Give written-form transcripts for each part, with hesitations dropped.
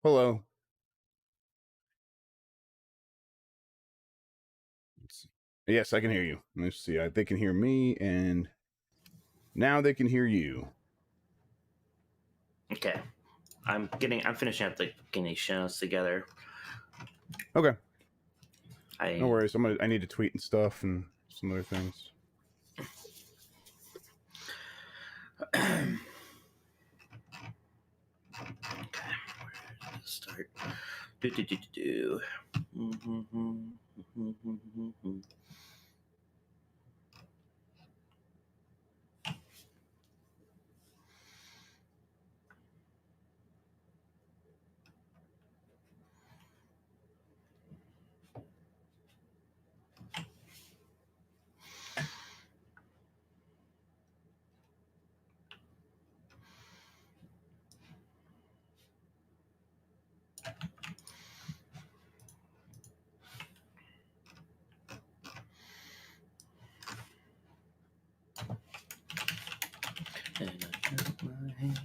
Hello. Let's see. Yes, I can hear you. Let's see. They can hear me, and now they can hear you. Okay. I'm finishing up getting these shows together. Okay. No worries. I need to tweet and stuff and some other things. Okay. Let's start. And I got my hand.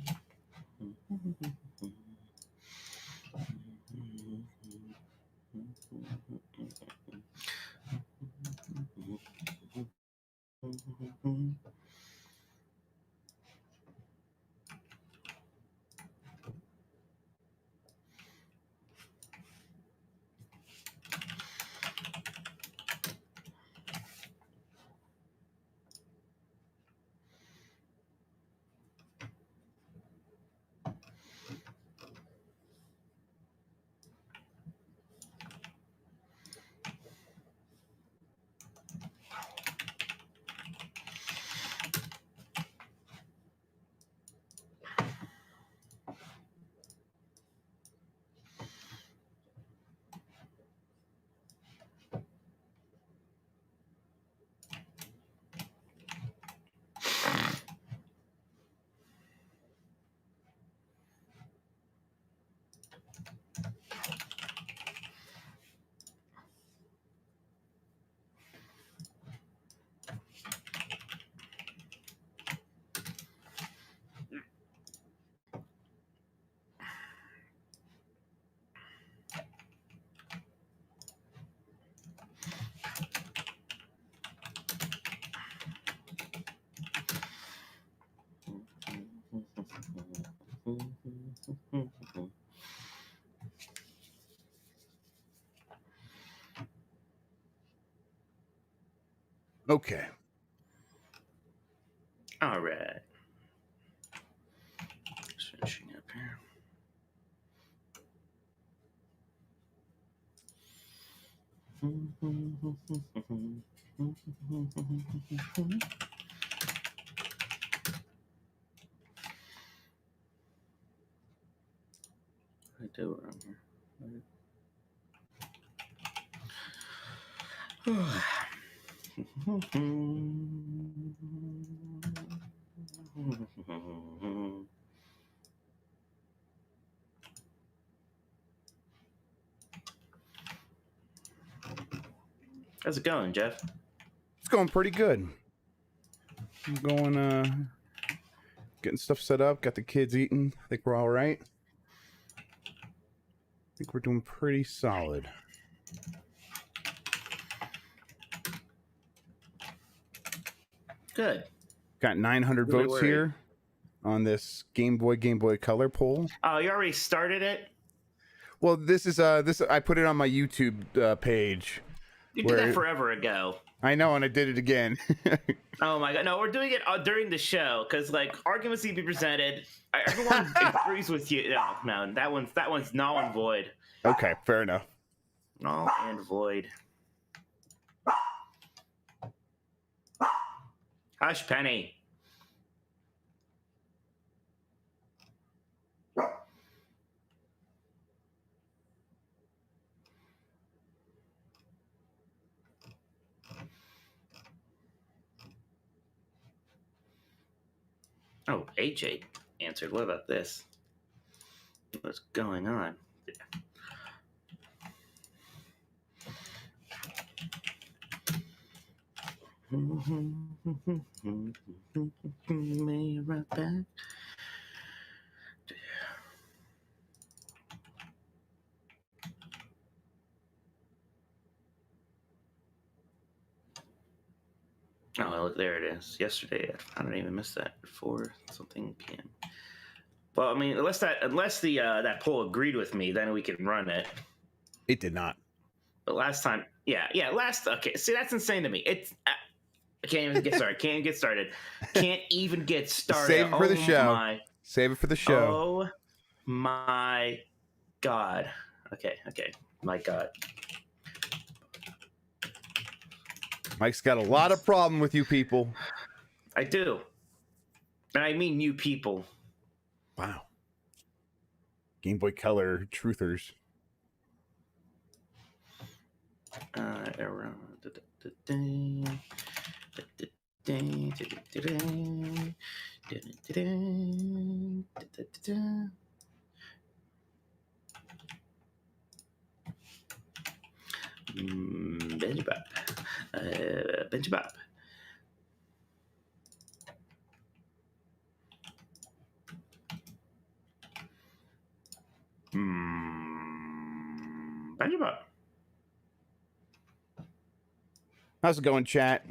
Okay. All right. Just finishing up here. I do around here. How's it going, Jeff? It's going pretty good. I'm going, getting stuff set up. Got the kids eating. I think we're all right. I think we're doing pretty solid. Good. Got 900 Really votes worried. here on this Game Boy Color poll. Oh, you already started it? Well, this is I put it on my YouTube page. You did that forever ago. I know, and I did it again. Oh my god! No, we're doing it during the show because like arguments need to be presented. Everyone agrees with you. No, that one's null and void. Okay, fair enough. Null and void. Hush, Penny. Oh, AJ answered. What about this? What's going on? May right back. Oh, look, there it is. Yesterday, I don't even miss that. 4 something p.m. Well, I mean, unless the that poll agreed with me, then we can run it. It did not. But last time, yeah. Okay, see, that's insane to me. It's I can't even get started. Can't get started. Can't even get started. Save it for the show. Save it for the show. Oh my god. Okay. My god. Mike's got a lot of problem with you people. I do. And I mean you people. Wow. Game Boy Color truthers. Benji Bop. Benji Bop. Benji Bop. How's it going, chat?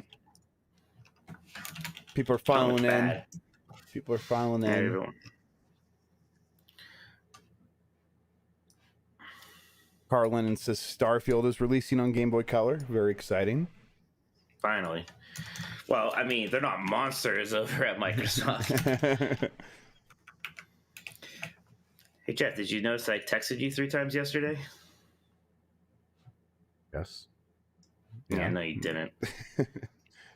People are filing in. People are filing in. Everyone. Carl Lennon says Starfield is releasing on Game Boy Color. Very exciting. Finally. Well, I mean, they're not monsters over at Microsoft. Hey, Jeff, did you notice I texted you 3 times yesterday? Yes. Yeah, no, you didn't.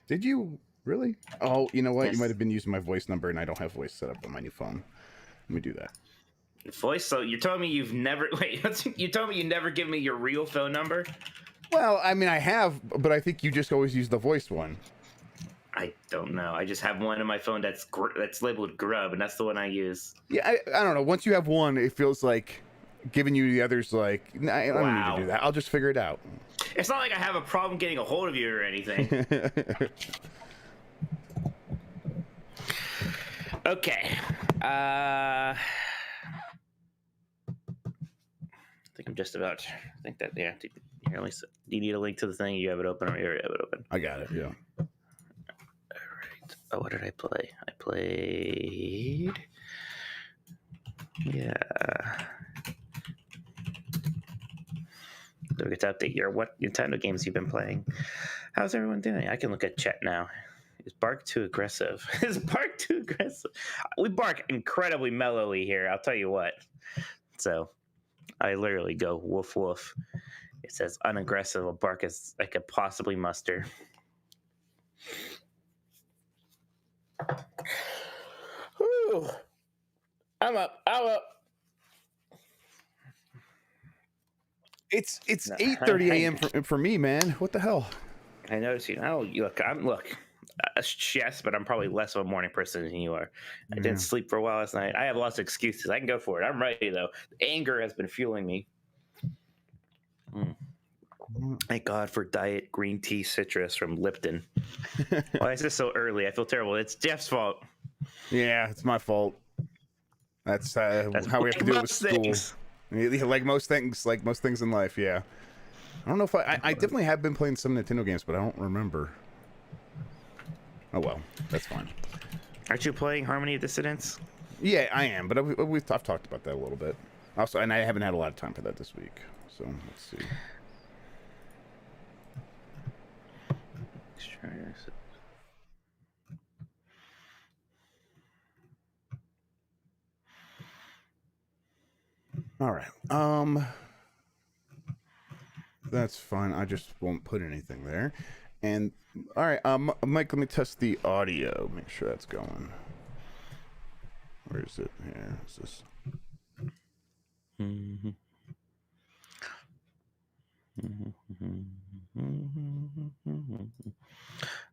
Did you really? Oh, you know what? Yes. You might have been using my voice number, and I don't have voice set up on my new phone. Let me do that. Voice? So you're telling me you've never... Wait, you told me you never give me your real phone number? Well, I mean, I have, but I think you just always use the voice one. I don't know. I just have one on my phone that's labeled Grubb, and that's the one I use. Yeah, I don't know. Once you have one, it feels like giving you the others, like, I don't need to do that. I'll just figure it out. It's not like I have a problem getting a hold of you or anything. Okay. I think I'm just about... I think that, yeah. Here, at least, do you need a link to the thing? You have it open, or you already have it open? I got it, yeah. All right. Oh, what did I play? I played... Yeah. Don't forget to update what Nintendo games you've been playing. How's everyone doing? I can look at chat now. Is Bark too aggressive? Is Bark too aggressive? We bark incredibly mellowly here, I'll tell you what. So I literally go woof woof. It says unaggressive, a bark as I could possibly muster. Whew. I'm up. It's 8:30 a.m. for me, man. What the hell? I noticed you. Oh, look. Yes, but I'm probably less of a morning person than you are. I didn't sleep for a while last night. I have lots of excuses. I can go for it. I'm ready though. Anger has been fueling me. Thank God for diet green tea citrus from Lipton. Why is this so early? I feel terrible. It's Jeff's fault. Yeah, it's my fault. That's how we have to do it with school. Things. Like most things in life, yeah. I don't know if I definitely have been playing some Nintendo games, but I don't remember. Oh well, that's fine. Aren't you playing Harmony of Dissidence? Yeah, I am, but I've talked about that a little bit. Also, and I haven't had a lot of time for that this week. So let's see. All right. That's fine. I just won't put anything there. And all right, Mike, let me test the audio. Make sure that's going. Where is it? Here is this.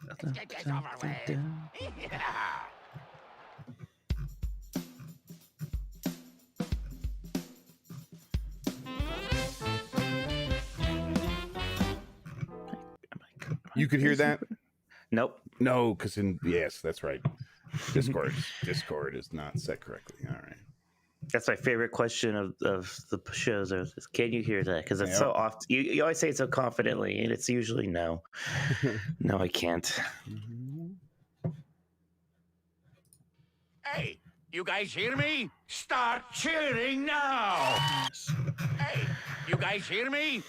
Let's get this over with. Yeah. You could hear that? Nope. No, because yes, that's right. Discord is not set correctly. All right. That's my favorite question of the shows. Is can you hear that? Because it's so often you always say it so confidently, and it's usually no. No, I can't. you guys hear me? Start cheering now. Hey, you guys hear me?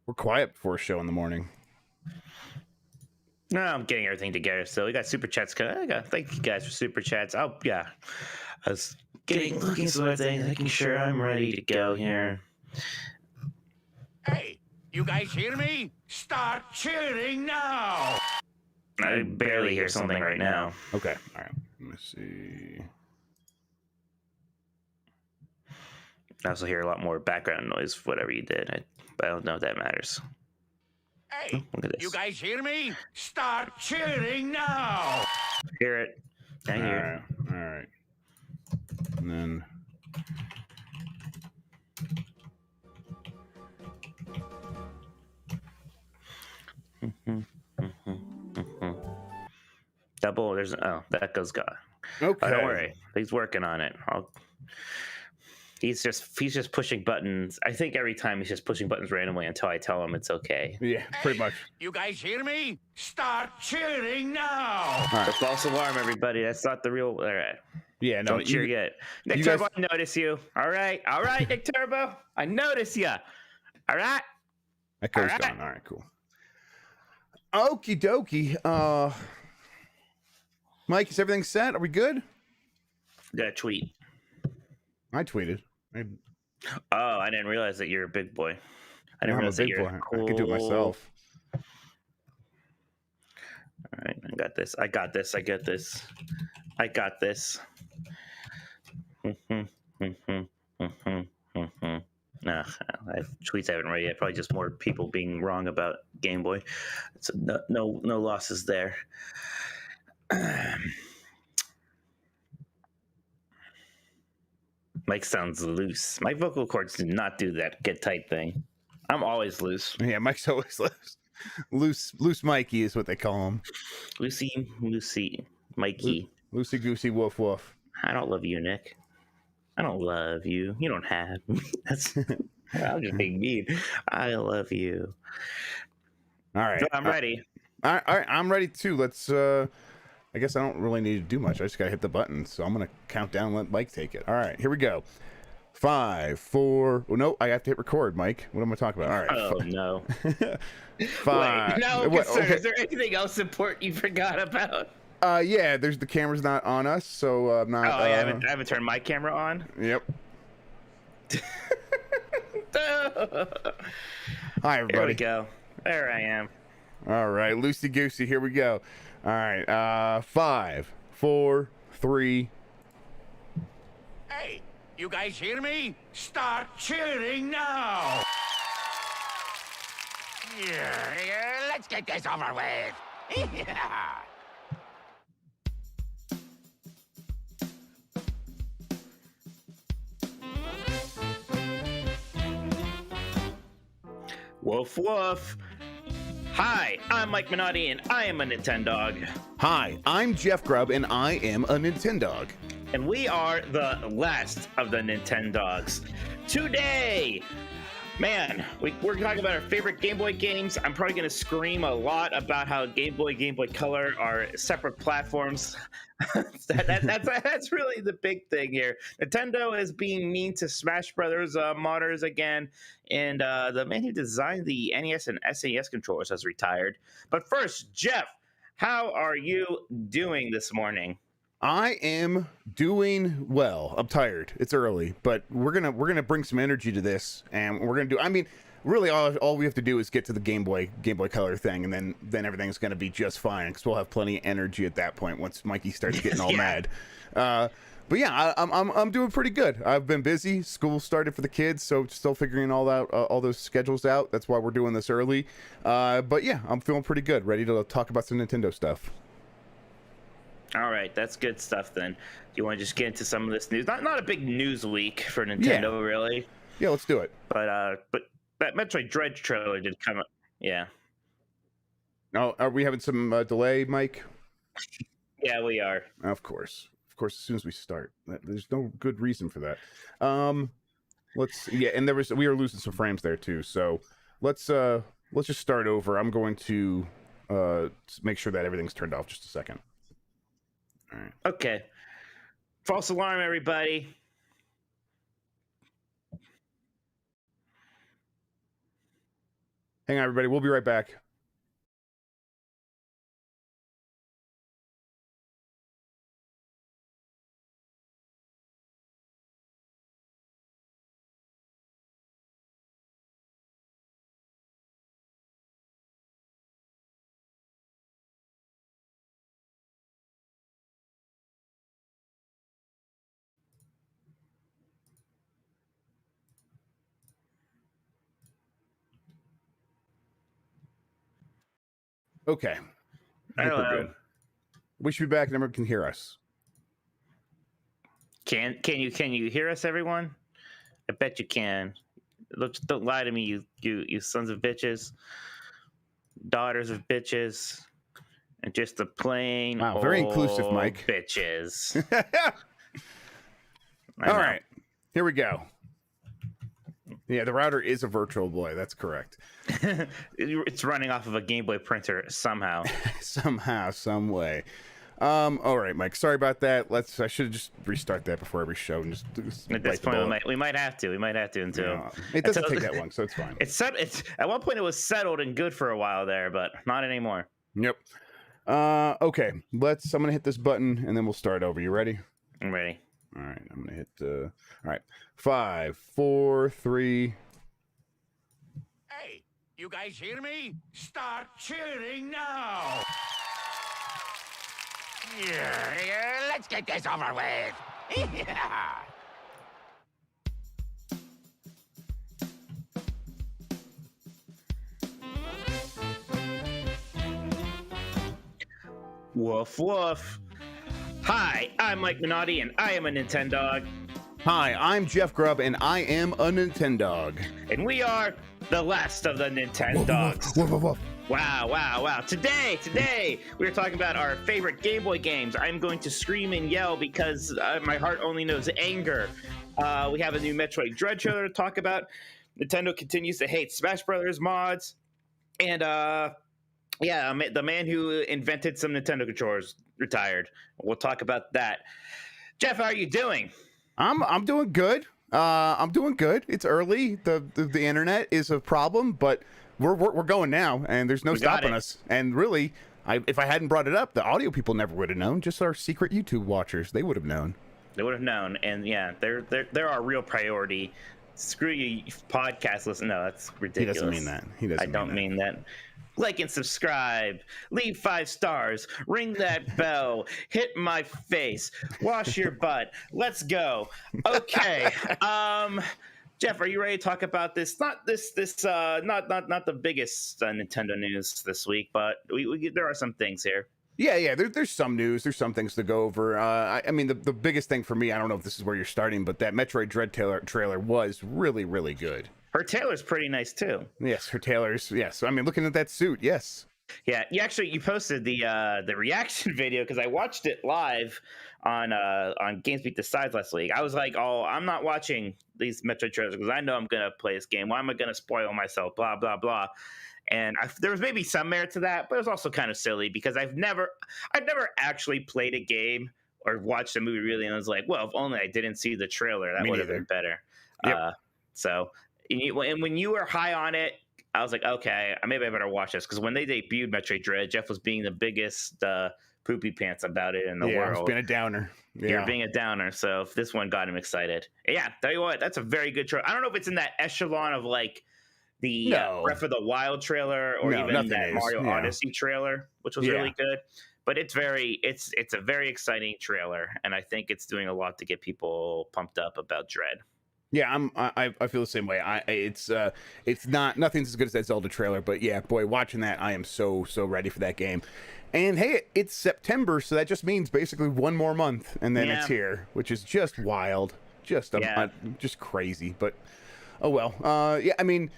We're quiet before a show in the morning. No, I'm getting everything together. So we got super chats. Thank you guys for super chats. Oh yeah, I was looking through everything, making sure I'm ready to go here. Hey, you guys hear me? Start cheering now. I barely hear something right now. Okay. All right. Let me see. I also hear a lot more background noise, whatever you did. But I don't know if that matters. Hey, Look at this. you guys hear me? Start cheering now. Hear it. I hear it. All right. And then. Double. That goes gone. Okay. Oh, don't worry. He's working on it. He's just pushing buttons. I think every time he's just pushing buttons randomly until I tell him it's okay. Yeah, pretty much. You guys hear me? Start cheering now. All right. The false alarm, everybody. That's not the real. All right. Yeah, no. Don't cheer yet. Nick you Turbo, guys- I notice you. All right, Nick Turbo, I notice you. All right. That goes All right. gone. All right, cool. Okie dokie. Mike, is everything set? Are we good? Got a tweet. I tweeted. Oh, I didn't realize that you're a big boy. I didn't I'm a realize that big you're boy. cool. I could do it myself. All right, I got this. I got this. Nah, tweets I haven't read yet. Probably just more people being wrong about Game Boy. So no losses there. Mike sounds loose. My vocal cords do not do that get tight thing. I'm always loose. Yeah, Mike's always loose Mikey is what they call him. Lucy, Mikey. Loosey goosey woof woof. I don't love you, Nick. I don't love you. You don't have me. I'm just being mean. I love you. All right. So I'm ready. All right, I'm ready too. Let's I guess I don't really need to do much. I just gotta hit the button. So I'm gonna count down and let Mike take it. All right, here we go. 5, 4. Oh no, I have to hit record, Mike. What am I talking about? All right. Oh no. 5. Wait, no, What, concern. okay. Is there anything else important you forgot about? Yeah, there's the camera's not on us, so I'm not. Oh, yeah, I haven't turned my camera on. Yep. Hi, everybody. There we go. There I am. All right, loosey goosey. Here we go. All right. 5, 4, 3. Hey, you guys hear me? Start cheering now. Yeah, let's get this over with. Yeah. Woof woof. Hi, I'm Mike Minotti, and I am a Nintendog. Hi, I'm Jeff Grubb, and I am a Nintendog. And we are the last of the Nintendogs. Today, man, we're talking about our favorite Game Boy games. I'm probably going to scream a lot about how Game Boy Color are separate platforms. That's really the big thing here. Nintendo is being mean to Smash Brothers modders again, and the man who designed the NES and SNES controllers has retired. But first, Jeff, how are you doing this morning? I am doing well. I'm tired. It's early, but we're gonna bring some energy to this, and we're gonna do. I mean, really, all we have to do is get to the Game Boy Color thing, and then everything's gonna be just fine because we'll have plenty of energy at that point once Mikey starts getting all mad. But yeah, I'm doing pretty good. I've been busy. School started for the kids, so still figuring all those schedules out. That's why we're doing this early. But yeah, I'm feeling pretty good. Ready to talk about some Nintendo stuff. All right, that's good stuff then. Do you want to just get into some of this news? Not a big news week for Nintendo, really. Yeah, let's do it. But that Metroid Dread trailer did come up. Yeah. Oh, are we having some delay, Mike? Yeah, we are. Of course. of course, as soon as we start. There's no good reason for that. And we were losing some frames there too. So let's just start over. I'm going to make sure that everything's turned off. Just a second. All right. Okay. False alarm, everybody. Hang on, everybody. We'll be right back. Okay. I think we're good. We should be back and everyone can hear us. Can you hear us, everyone? I bet you can. Look, don't lie to me, you sons of bitches, daughters of bitches, and just the plain very inclusive, Mike. Bitches. All right, here we go. Yeah, the router is a virtual boy. That's correct. It's running off of a Game Boy printer somehow. Somehow, some way. All right, Mike. Sorry about that. I should just restart that before every show and just at this point we might have to. Until it doesn't take that long, so it's fine. It's at one point it was settled and good for a while there, but not anymore. Yep. Okay. I'm gonna hit this button and then we'll start over. You ready? I'm ready. All right. I'm gonna hit. All right. 5, 4, 3. Hey, you guys hear me? Start cheering now. Yeah, let's get this over with. Yeah. Woof woof. Hi, I'm Mike Minotti, and I am a Nintendog. Hi, I'm Jeff Grubb, and I am a Nintendog. And we are the last of the Nintendogs. Woof, woof, woof. Wow. Today, we're talking about our favorite Game Boy games. I'm going to scream and yell because my heart only knows anger. We have a new Metroid Dread trailer to talk about. Nintendo continues to hate Smash Brothers mods. And, the man who invented some Nintendo controllers retired. We'll talk about that. Jeff, how are you doing? I'm doing good. I'm doing good. It's early. The internet is a problem, but we're going now, and there's no stopping us. And really, if I hadn't brought it up, the audio people never would have known. Just our secret YouTube watchers, they would have known. They would have known, and yeah, they're our real priority. Screw you, podcast listen. No, that's ridiculous. He doesn't mean that. He doesn't. I don't mean that. Like and subscribe, leave 5 stars, ring that bell, hit my face, wash your butt. Let's go. Okay. Jeff, are you ready to talk about this? Not not the biggest Nintendo news this week, but there are some things here. Yeah. There's some news. There's some things to go over. I mean, the biggest thing for me, I don't know if this is where you're starting, but that Metroid Dread trailer was really, really good. Her tailor's pretty nice too. Yes, her tailor's. Yes, I mean, looking at that suit, yes. Yeah, you posted the reaction video because I watched it live on GameSpeak Decides last week. I was like, oh, I'm not watching these Metroid trailers because I know I'm gonna play this game. Why am I gonna spoil myself? Blah blah blah. And there was maybe some merit to that, but it was also kind of silly because I've never actually played a game or watched a movie really, and I was like, well, if only I didn't see the trailer, that would have been better. Yep. And when you were high on it, I was like, okay, maybe I better watch this. Because when they debuted Metroid Dread, Jeff was being the biggest poopy pants about it in the world. Yeah, being a downer. Yeah. You're being a downer. So if this one got him excited. Yeah, tell you what, that's a very good trailer. I don't know if it's in that echelon of like the Breath of the Wild trailer or even that Mario Odyssey trailer, which was really good. But it's a very exciting trailer. And I think it's doing a lot to get people pumped up about Dread. Yeah, I feel the same way. It's nothing's as good as that Zelda trailer, but yeah, boy, watching that, I am so ready for that game. And hey, it's September, so that just means basically one more month, and then it's here, which is just wild, just crazy. But oh well. I mean,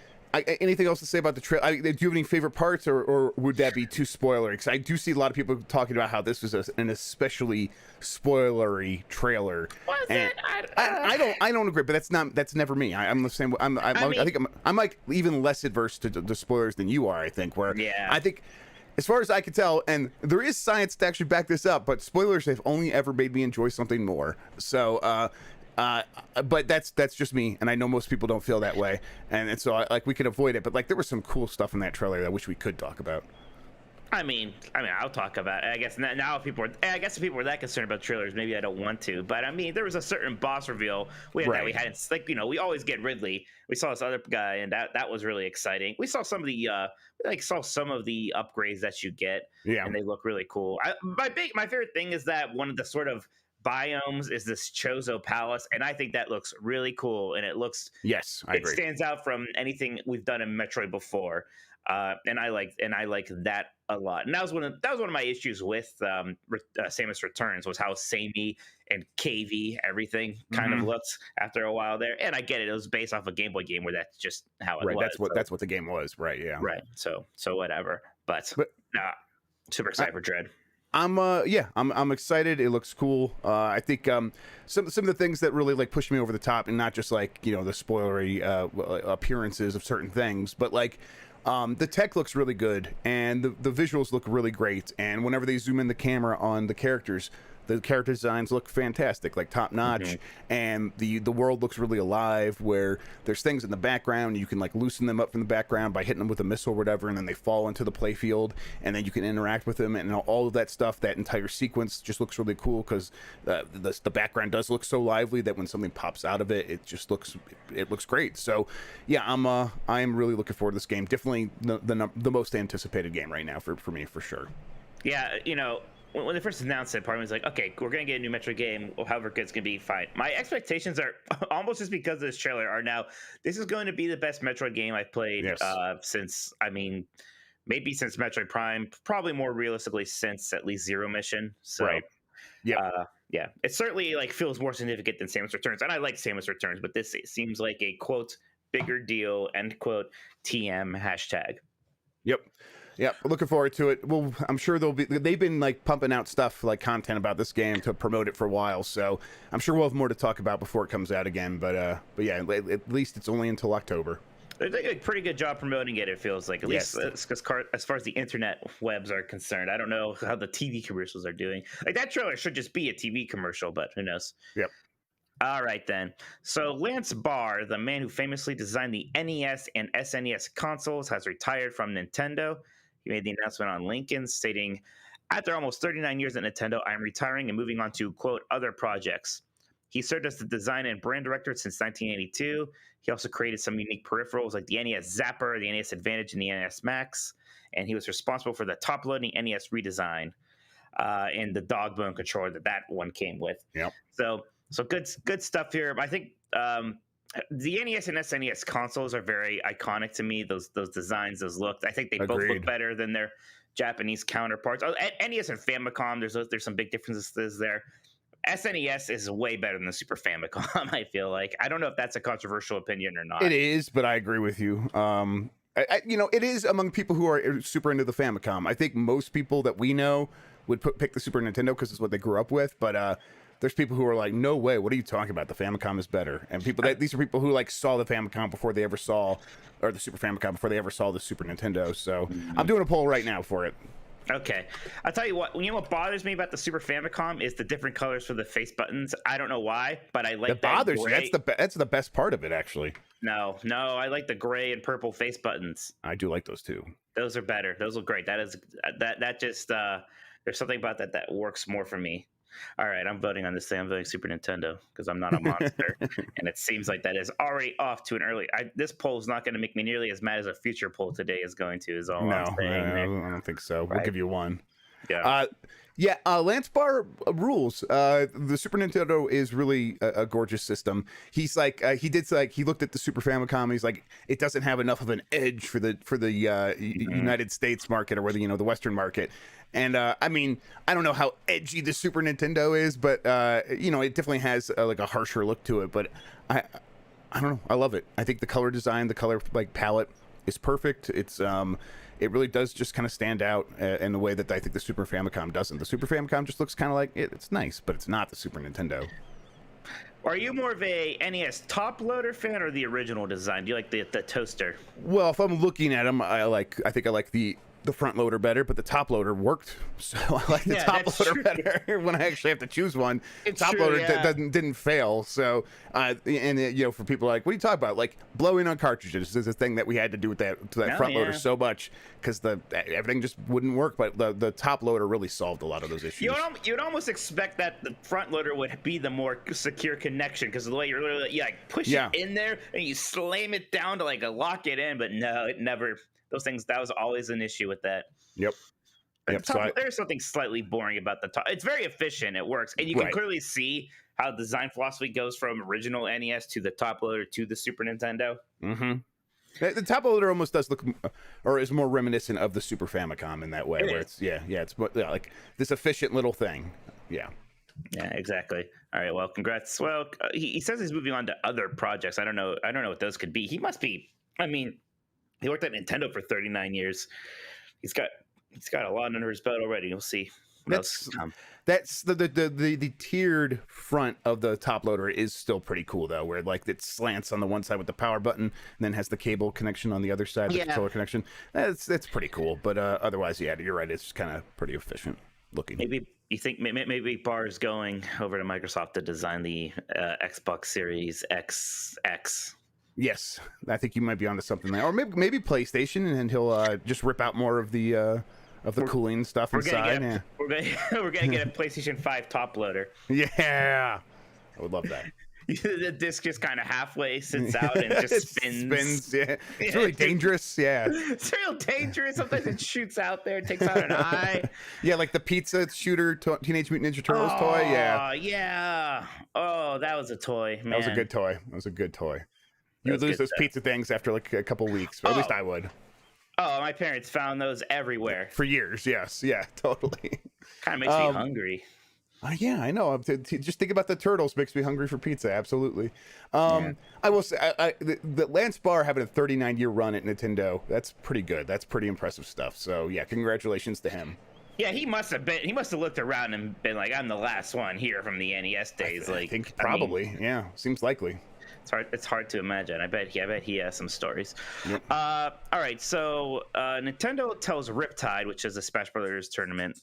anything else to say about the trailer? Do you have any favorite parts, or would that be too spoilery? Because I do see a lot of people talking about how this was an especially spoilery trailer. Was and it? I don't agree, but that's never me. I'm the same. I think I'm like even less adverse to the spoilers than you are. I think I think. As far as I can tell, and there is science to actually back this up, but spoilers have only ever made me enjoy something more. So, but that's just me, and I know most people don't feel that way, and so we can avoid it. But like, there was some cool stuff in that trailer that I wish we could talk about. I mean, I'll talk about it. I guess now if people were that concerned about trailers, maybe I don't want to. But I mean, there was a certain boss reveal that we hadn't, like, we always get Ridley. We saw this other guy, and that was really exciting. We saw some of the upgrades that you get, and they look really cool. My favorite thing is that one of the sort of biomes is this Chozo Palace, and I think that looks really cool. And it looks I agree. Stands out from anything we've done in Metroid before. And I like that a lot. And that was one of my issues with Samus Returns, was how samey and cavey everything kind of looks after a while there. And I get it; it was based off a Game Boy game where that's just how it was. That's what the game was, right? Yeah, right. So whatever. But super excited for Dread. I'm excited. It looks cool. I think some of the things that really like push me over the top, and not just like the spoilery appearances of certain things, but like. The tech looks really good, and the visuals look really great. And whenever they zoom in the camera on the character designs look fantastic, like top notch. And the world looks really alive, where there's things in the background. You can like loosen them up from the background by hitting them with a missile or whatever, and then they fall into the playfield, and then you can interact with them, and all of that stuff. That entire sequence just looks really cool, because the background does look so lively that when something pops out of it, it looks great. So yeah, I am really looking forward to this game. Definitely the most anticipated game right now for me, for sure. Yeah, when they first announced it, part of me was like, okay, we're going to get a new Metroid game, however good it's going to be, fine. My expectations are almost just because of this trailer are now, this is going to be the best Metroid game I've played since Metroid Prime, probably more realistically since at least Zero Mission. So, right. Yeah, it certainly like feels more significant than Samus Returns, and I like Samus Returns, but this seems like a quote bigger deal, end quote, TM hashtag. Yep. Yeah, looking forward to it. Well, I'm sure they've been like pumping out stuff like content about this game to promote it for a while, so I'm sure we'll have more to talk about before it comes out again. But yeah, at least it's only until October. They're doing a pretty good job promoting it. It feels like, at least as far as the internet webs are concerned. I don't know how the TV commercials are doing. Like, that trailer should just be a TV commercial, but who knows? Yep. All right, then. So Lance Barr, the man who famously designed the NES and SNES consoles, has retired from Nintendo. He made the announcement on LinkedIn, stating, "After almost 39 years at Nintendo, I am retiring and moving on to, quote, other projects." He served as the design and brand director since 1982. He also created some unique peripherals like the NES Zapper, the NES Advantage, and the NES Max. And he was responsible for the top-loading NES redesign and the dog bone controller that one came with. Yep. So good stuff here. I think the NES and SNES consoles are very iconic to me. Those designs, those looks. I think they both look better than their Japanese counterparts. NES and Famicom, there's some big differences there. SNES is way better than the Super Famicom, I feel like. I don't know if that's a controversial opinion or not. It is, but I agree with you. It is among people who are super into the Famicom. I think most people that we know would pick the Super Nintendo because it's what they grew up with, but there's people who are like, no way, what are you talking about? The Famicom is better. And these are people who like saw the Famicom before they ever saw, or the Super Famicom before they ever saw the Super Nintendo. So I'm doing a poll right now for it. Okay. I'll tell you what bothers me about the Super Famicom is the different colors for the face buttons. I don't know why, but I like that. It bothers you. That's the best part of it, actually. No, I like the gray and purple face buttons. I do like those too. Those are better. Those look great. That just there's something about that works more for me. All right, I'm voting on this thing. I'm voting Super Nintendo because I'm not a monster. And it seems like that is already off to an early... this poll is not going to make me nearly as mad as a future poll today is going to, is all I'm saying. No, I don't think so. Right. We'll give you one. Yeah. Lance Barr rules. The Super Nintendo is really a gorgeous system. He's like, he looked at the Super Famicom. He's like, it doesn't have enough of an edge for the United States market, or the Western market. And I mean, I don't know how edgy the Super Nintendo is, but it definitely has like a harsher look to it. But I don't know. I love it. I think the color design, the color like palette is perfect. It's it really does just kind of stand out in the way that I think the Super Famicom doesn't. The Super Famicom just looks kind of like it's nice, but it's not the Super Nintendo. Are you more of a NES top loader fan or the original design? Do you like the toaster? Well, if I'm looking at them, I think I like the front loader better, but the top loader worked, so I like the top loader better when I actually have to choose one. It's top true, loader yeah. didn't fail, so for people like, what are you talking about? Like blowing on cartridges is a thing that we had to do with that front loader so much because everything just wouldn't work. But the top loader really solved a lot of those issues. You'd almost expect that the front loader would be the more secure connection because of the way you're literally push it in there and you slam it down to lock it in, but no, it never. Those things, that was always an issue with that. Yep. There's something slightly boring about the top. It's very efficient. It works. And you can clearly see how design philosophy goes from original NES to the top loader to the Super Nintendo. Mm-hmm. The top loader almost does look, or is more reminiscent of the Super Famicom in that way, it's like this efficient little thing. Yeah. Yeah, exactly. All right. Well, congrats. Well, he says he's moving on to other projects. I don't know what those could be. He must be. I mean, he worked at Nintendo for 39 years. He's got a lot under his belt already. We'll see. That's the tiered front of the top loader is still pretty cool though, where it slants on the one side with the power button, and then has the cable connection on the other side, the controller connection. That's pretty cool. But otherwise, yeah, you're right. It's just kind of pretty efficient looking. Maybe you think maybe Barr's going over to Microsoft to design the Xbox Series X. Yes, I think you might be onto something there, or maybe PlayStation, and he'll just rip out more of the cooling stuff inside. We're gonna get a PlayStation 5 top loader. Yeah, I would love that. The disc just kind of halfway sits out and just spins. Yeah, it's really dangerous. Yeah, it's real dangerous. Sometimes it shoots out there, takes out an eye. Yeah, like the pizza shooter Teenage Mutant Ninja Turtles toy. Yeah. Oh, that was a toy, man. That was a good toy. You would lose those pizza things after a couple weeks, or at least I would. Oh, my parents found those everywhere. For years, yes. Yeah, totally. Kind of makes me hungry. Yeah, I know. Just think about the turtles makes me hungry for pizza. Absolutely. I will say, the Lance Barr having a 39-year run at Nintendo, that's pretty good. That's pretty impressive stuff. So, yeah, congratulations to him. Yeah, he must have looked around and been like, I'm the last one here from the NES days. I think probably. Yeah, seems likely. It's hard to imagine. I bet he has some stories. Yep. All right, so Nintendo tells Riptide, which is a Smash Brothers tournament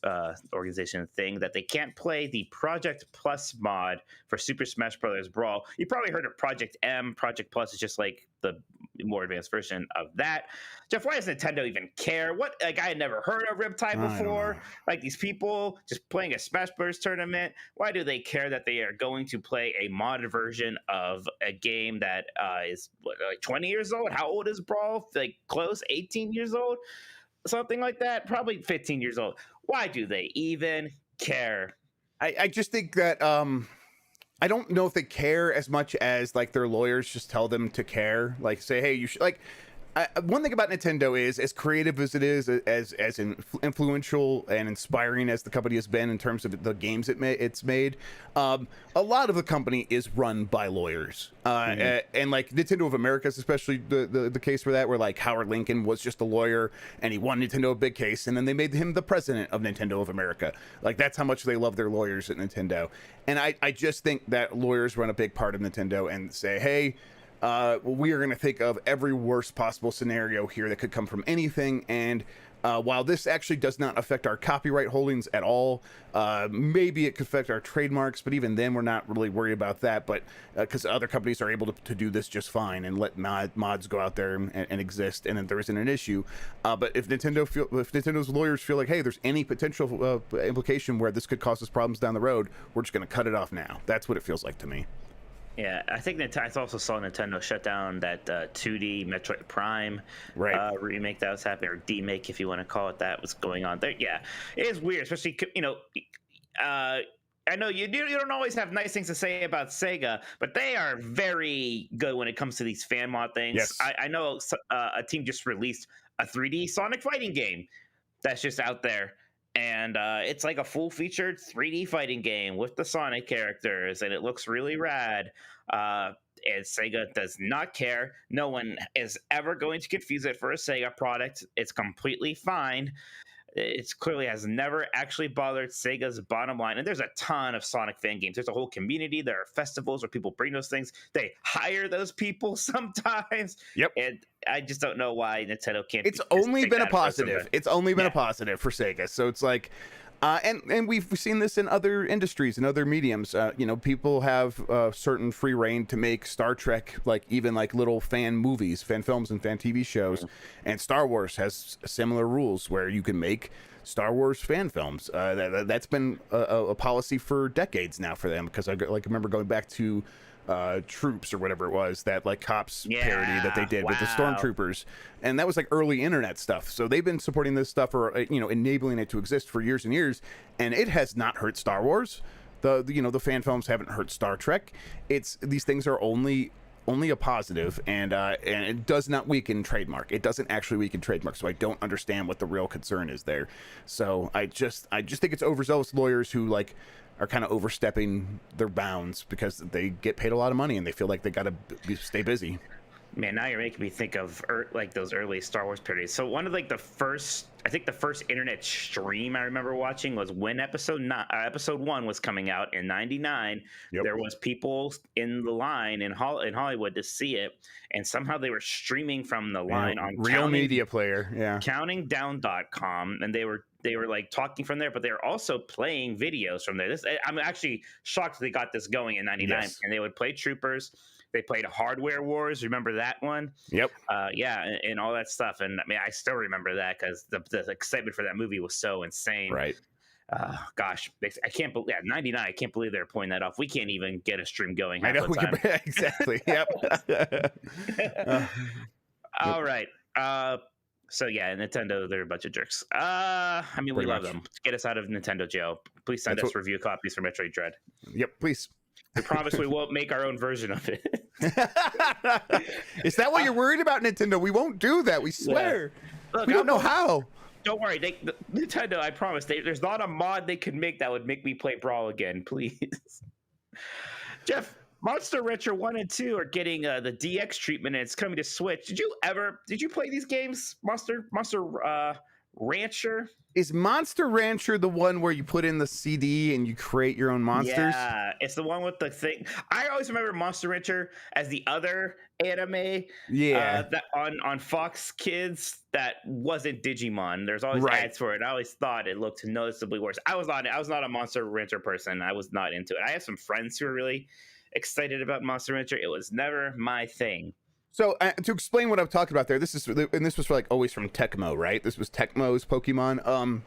organization thing, that they can't play the Project Plus mod for Super Smash Brothers Brawl. You probably heard of Project M. Project Plus is just like the more advanced version of that. Jeff, why does Nintendo even care? I had never heard of Riptide before. Like these people just playing a Smash Bros. Tournament. Why do they care that they are going to play a modded version of a game that is 20 years old? How old is Brawl? Close 18 years old? Something like that? Probably 15 years old. Why do they even care? I just think that I don't know if they care as much as their lawyers just tell them to care. Say, hey, you should one thing about Nintendo is, as creative as it is, as influential and inspiring as the company has been in terms of the games it's made, a lot of the company is run by lawyers. And Nintendo of America is especially the case for that, where Howard Lincoln was just a lawyer and he won Nintendo a big case, and then they made him the president of Nintendo of America. That's how much they love their lawyers at Nintendo. And I just think that lawyers run a big part of Nintendo and say, hey, we are going to think of every worst possible scenario here that could come from anything. And while this actually does not affect our copyright holdings at all, maybe it could affect our trademarks, but even then we're not really worried about that. But because other companies are able to do this just fine and let mods go out there and exist, and then there isn't an issue. But if Nintendo's lawyers feel like, hey, there's any potential implication where this could cause us problems down the road, we're just going to cut it off now. That's what it feels like to me. Yeah, I think I also saw Nintendo shut down that 2D Metroid Prime remake that was happening, or demake if you want to call it that, was going on there. Yeah, it is weird, especially, I know you don't always have nice things to say about Sega, but they are very good when it comes to these fan mod things. Yes. I know a team just released a 3D Sonic fighting game that's just out there. And it's like a full-featured 3D fighting game with the Sonic characters, and it looks really rad. and Sega does not care. No one is ever going to confuse it for a Sega product. It's completely fine. It clearly has never actually bothered Sega's bottom line. And there's a ton of Sonic fan games. There's a whole community. There are festivals where people bring those things. They hire those people sometimes. Yep. And I just don't know why Nintendo can't. It's only been a positive. It's only been a positive for Sega. So it's like, and we've seen this in other industries and other mediums. You know, people have certain free reign to make Star Trek, like even like little fan movies, fan films, and fan TV shows. And Star Wars has similar rules where you can make Star Wars fan films. That's been a policy for decades now for them, because I remember going back to Troops or whatever it was, that like cops parody that they did with the stormtroopers, and that was like early internet stuff. So they've been supporting this stuff, or enabling it to exist for years and years, and it has not hurt Star Wars. The fan films haven't hurt Star Trek. These things are only a positive, and it does not weaken trademark. It doesn't actually weaken trademark. So I don't understand what the real concern is there. So I just think it's overzealous lawyers who like are kind of overstepping their bounds because they get paid a lot of money and they feel like they got to stay busy. Man, now you're making me think of like those early Star Wars parodies. So one of like the first internet stream I remember watching was when episode 1 was coming out in '99. Yep. There was people in the line in Hollywood to see it, and somehow they were streaming from the line on Real Media Player, countingdown.com, and they were like talking from there, but they were also playing videos from there. I'm actually shocked they got this going in '99. Yes. And they would play Troopers. They played Hardware Wars. Remember that one? Yep. And all that stuff. And I mean, I still remember that because the excitement for that movie was so insane. Right. Gosh, I can't believe 99. I can't believe they're pulling that off. We can't even get a stream going. I know. Exactly. Yep. All right. So yeah, Nintendo, they're a bunch of jerks. I mean, we love them. Get us out of Nintendo jail. Please send us review copies for Metroid Dread. Yep, please. We promise we won't make our own version of it. Is that what you're worried about, Nintendo? We won't do that. We swear. Yeah. Look, we don't know how. Don't worry, Nintendo. I promise. There's not a mod they could make that would make me play Brawl again. Please, Jeff. Monster Rancher 1 and 2 are getting the DX treatment, and it's coming to Switch. Did you play these games, Monster Rancher? Is Monster Rancher the one where you put in the CD and you create your own monsters? Yeah, it's the one with the thing. I always remember Monster Rancher as the other anime that on Fox Kids that wasn't Digimon. There's always ads for it. I always thought it looked noticeably worse. I was not a Monster Rancher person. I was not into it. I have some friends who are really excited about Monster Rancher. It was never my thing. So to explain what I'm talking about there, this was for like always from Tecmo, right? This was Tecmo's Pokemon.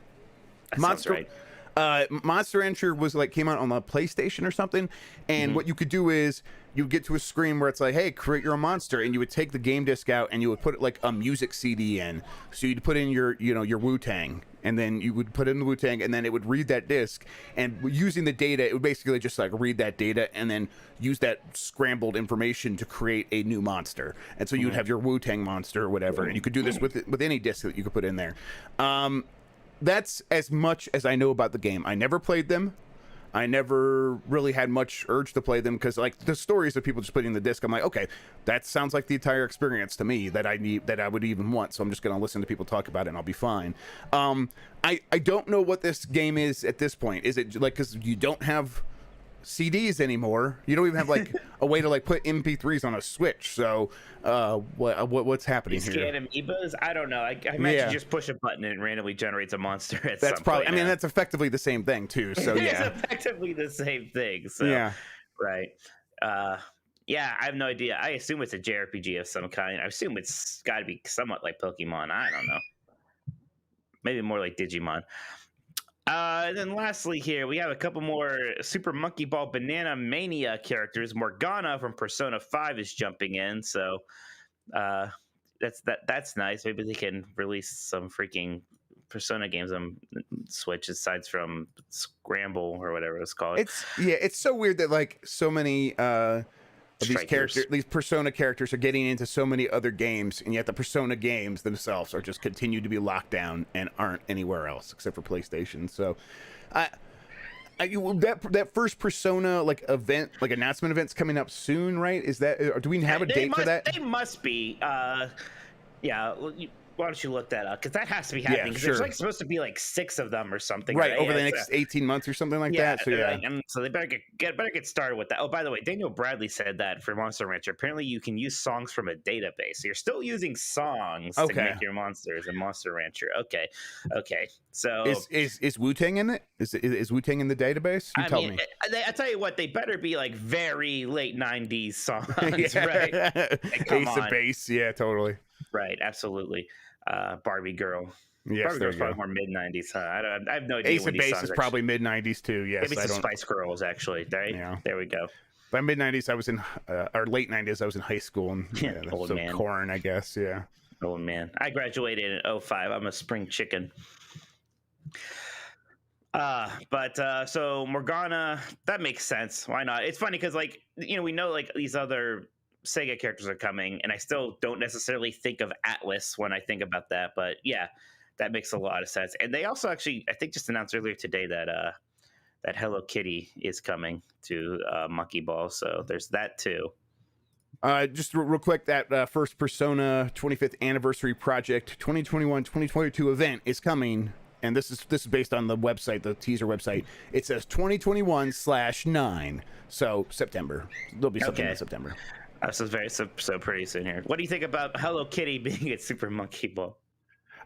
Monster Rancher was like came out on the PlayStation or something, and what you could do is you get to a screen where it's like, hey, create your own monster, and you would take the game disc out and you would put like a music CD in. So you'd put in your Wu-Tang, and then you would put in the Wu-Tang, and then it would read that disc, and using the data, it would basically just like read that data and then use that scrambled information to create a new monster. And so you would have your Wu-Tang monster or whatever, and you could do this with any disc that you could put in there. That's as much as I know about the game. I never played them. I never really had much urge to play them because, like, the stories of people just putting the disc, I'm like, okay, that sounds like the entire experience to me that I would even want. So I'm just gonna listen to people talk about it and I'll be fine. I don't know what this game is at this point. Is it like because you don't have CDs anymore? You don't even have like a way to like put MP3s on a Switch. So what's happening here? Scan amoebas? I don't know. I imagine you just push a button and it randomly generates a monster at that's some probably point. I mean, that's effectively the same thing too. So yeah, it's effectively the same thing. So yeah, right. Yeah, I have no idea. I assume it's a JRPG of some kind. I assume it's got to be somewhat like Pokemon. I don't know. Maybe more like Digimon. And then lastly here, we have a couple more Super Monkey Ball Banana Mania characters. Morgana from Persona 5 is jumping in, so that's nice. Maybe they can release some freaking Persona games on Switch aside from Scramble or whatever it's called. It's so weird that like so many these Persona characters are getting into so many other games, and yet the Persona games themselves are just continue to be locked down and aren't anywhere else except for PlayStation. So that first Persona like event, like announcement event's coming up soon, right? Is that? Or do we have a date for that? They must be. Yeah. Why don't you look that up? Because that has to be happening. Because there's like supposed to be like 6 of them or something. Right, over the next 18 months or something like that. So yeah, and so they better get started with that. Oh, by the way, Daniel Bradley said that for Monster Rancher, apparently you can use songs from a database. So you're still using songs to make your monsters in Monster Rancher. Okay. So is Wu-Tang in it? Is Wu-Tang in the database? You tell me. I tell you what, they better be like very late 90s songs, yeah. right? Ace of Base, yeah, totally. Right, absolutely. Barbie Girl. Yes, Barbie Girl's probably more mid 90s, huh? I have no idea. Ace of Base is probably mid 90s too. Yes, maybe it's the Spice Girls actually. Right? Yeah. There we go. By mid 90s, I was in or late 90s, I was in high school, and old man. Corn, I guess. Yeah. Old man. I graduated in 05. I'm a spring chicken. So Morgana, that makes sense. Why not? It's funny because we know like these other Sega characters are coming, and I still don't necessarily think of Atlas when I think about that, but yeah, that makes a lot of sense. And they also actually, I think, just announced earlier today that Hello Kitty is coming to Monkey Ball, so there's that too. Just real quick, that first Persona 25th anniversary project 2021-2022 event is coming, and this is based on the website, the teaser website. It says 2021/9, so September. There'll be something in September. This is so pretty soon here. What do you think about Hello Kitty being at Super Monkey Ball?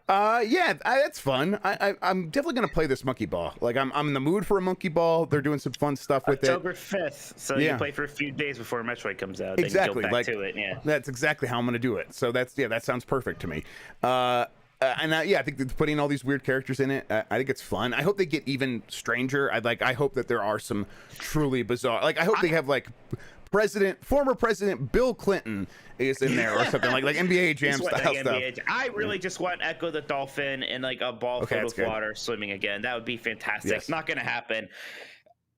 Yeah, that's fun. I'm definitely gonna play this Monkey Ball. Like I'm in the mood for a Monkey Ball. They're doing some fun stuff with October 5th. So you play for a few days before Metroid comes out. Exactly. Then you go back to it. Yeah. That's exactly how I'm gonna do it. So that sounds perfect to me. I think they're putting all these weird characters in it. I think it's fun. I hope they get even stranger. I hope that there are some truly bizarre. Like I hope they have like former President Bill Clinton is in there or something like NBA Jam style stuff. I really just want Echo the Dolphin in like a ball filled with water swimming again. That would be fantastic. Yes. Not going to happen.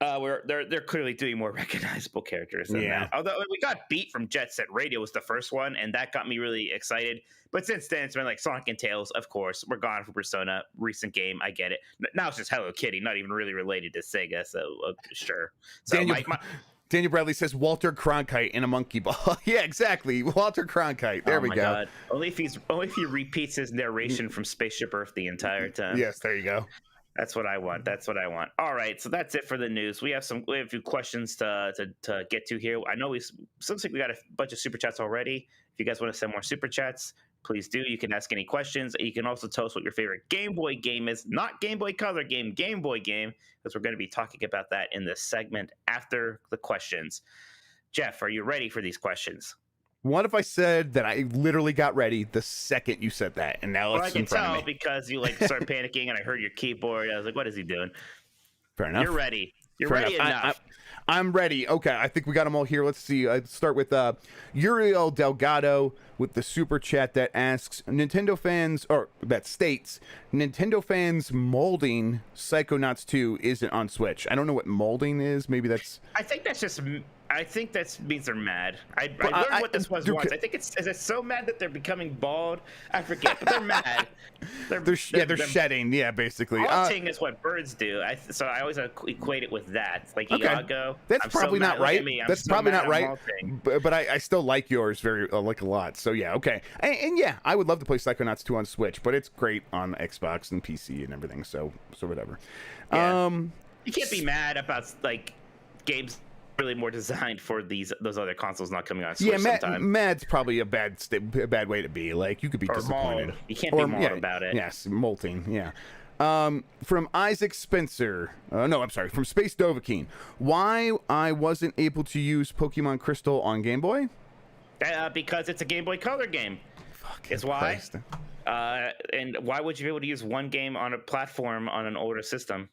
They're clearly doing more recognizable characters than that. Although we got Beat from Jet Set Radio was the first one, and that got me really excited. But since then, it's been like Sonic and Tails, of course. We're gone for Persona, recent game. I get it. Now it's just Hello Kitty, not even really related to Sega. So sure. So Daniel Bradley says Walter Cronkite in a Monkey Ball. Yeah, exactly. Walter Cronkite. There we go. God. Only if he repeats his narration from Spaceship Earth the entire time. Yes, there you go. That's what I want. All right, so that's it for the news. We have a few questions to get to here. I know looks like we got a bunch of super chats already. If you guys want to send more super chats, please do. You can ask any questions. You can also tell us what your favorite Game Boy game is. Not Game Boy Color game, Game Boy game, because we're going to be talking about that in this segment after the questions. Jeff, are you ready for these questions? What if I said that I literally got ready the second you said that, and now it's in front of me? I can tell because you start panicking, and I heard your keyboard. I was like, "What is he doing?" Fair enough. You're ready. You're ready enough. I'm ready. Okay, I think we got them all here. Let's see. Let's start with Uriel Delgado with the super chat that asks Nintendo fans, or that states Nintendo fans molding Psychonauts 2 isn't on Switch. I don't know what molding is. Maybe that's. I think that means they're mad. I learned what this was once. I think it's so mad that they're becoming bald. I forget, but they're mad. They're shedding. Yeah, basically. Molting is what birds do. So I always equate it with that. Like Iago. That's probably not right. That's probably not right. But I still like yours very like a lot. So yeah, okay. And yeah, I would love to play Psychonauts 2 on Switch, but it's great on Xbox and PC and everything. So whatever. Yeah. You can't be mad about like games really more designed for those other consoles not coming on Switch. Yeah, mad's probably a bad way to be. Like you could be disappointed. Mold. You can't be mauled about it. Yes, molting. Yeah. From Isaac Spencer. From Space Dovahkiin. Why I wasn't able to use Pokemon Crystal on Game Boy? Because it's a Game Boy Color game. Is why. And why would you be able to use one game on a platform on an older system?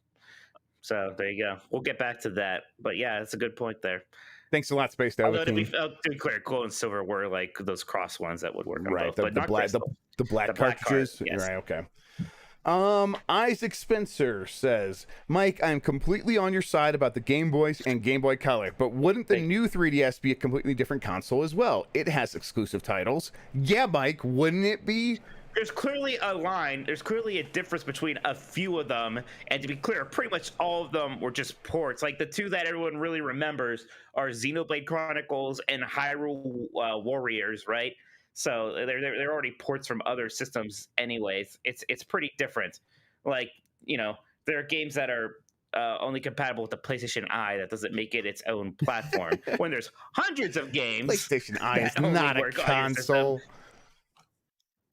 So there you go. We'll get back to that. But yeah, that's a good point there. Thanks a lot, Space Dovahkiin. Although to be clear, Gold and Silver were like those cross ones that would work on both. The black cartridges. Yes. Right, okay. Isaac Spencer says, Mike, I'm completely on your side about the Game Boys and Game Boy Color, but wouldn't the new 3DS be a completely different console as well? It has exclusive titles. Yeah, Mike, wouldn't it be? there's clearly a line. There's clearly a difference between a few of them, and to be clear, pretty much all of them were just ports. Like the two that everyone really remembers are Xenoblade Chronicles and Hyrule Warriors, right? So they're already ports from other systems, anyways. It's pretty different. Like, you know, there are games that are only compatible with the PlayStation Eye. That doesn't make it its own platform. When there's hundreds of games, PlayStation Eye is that only not a work on your system, console.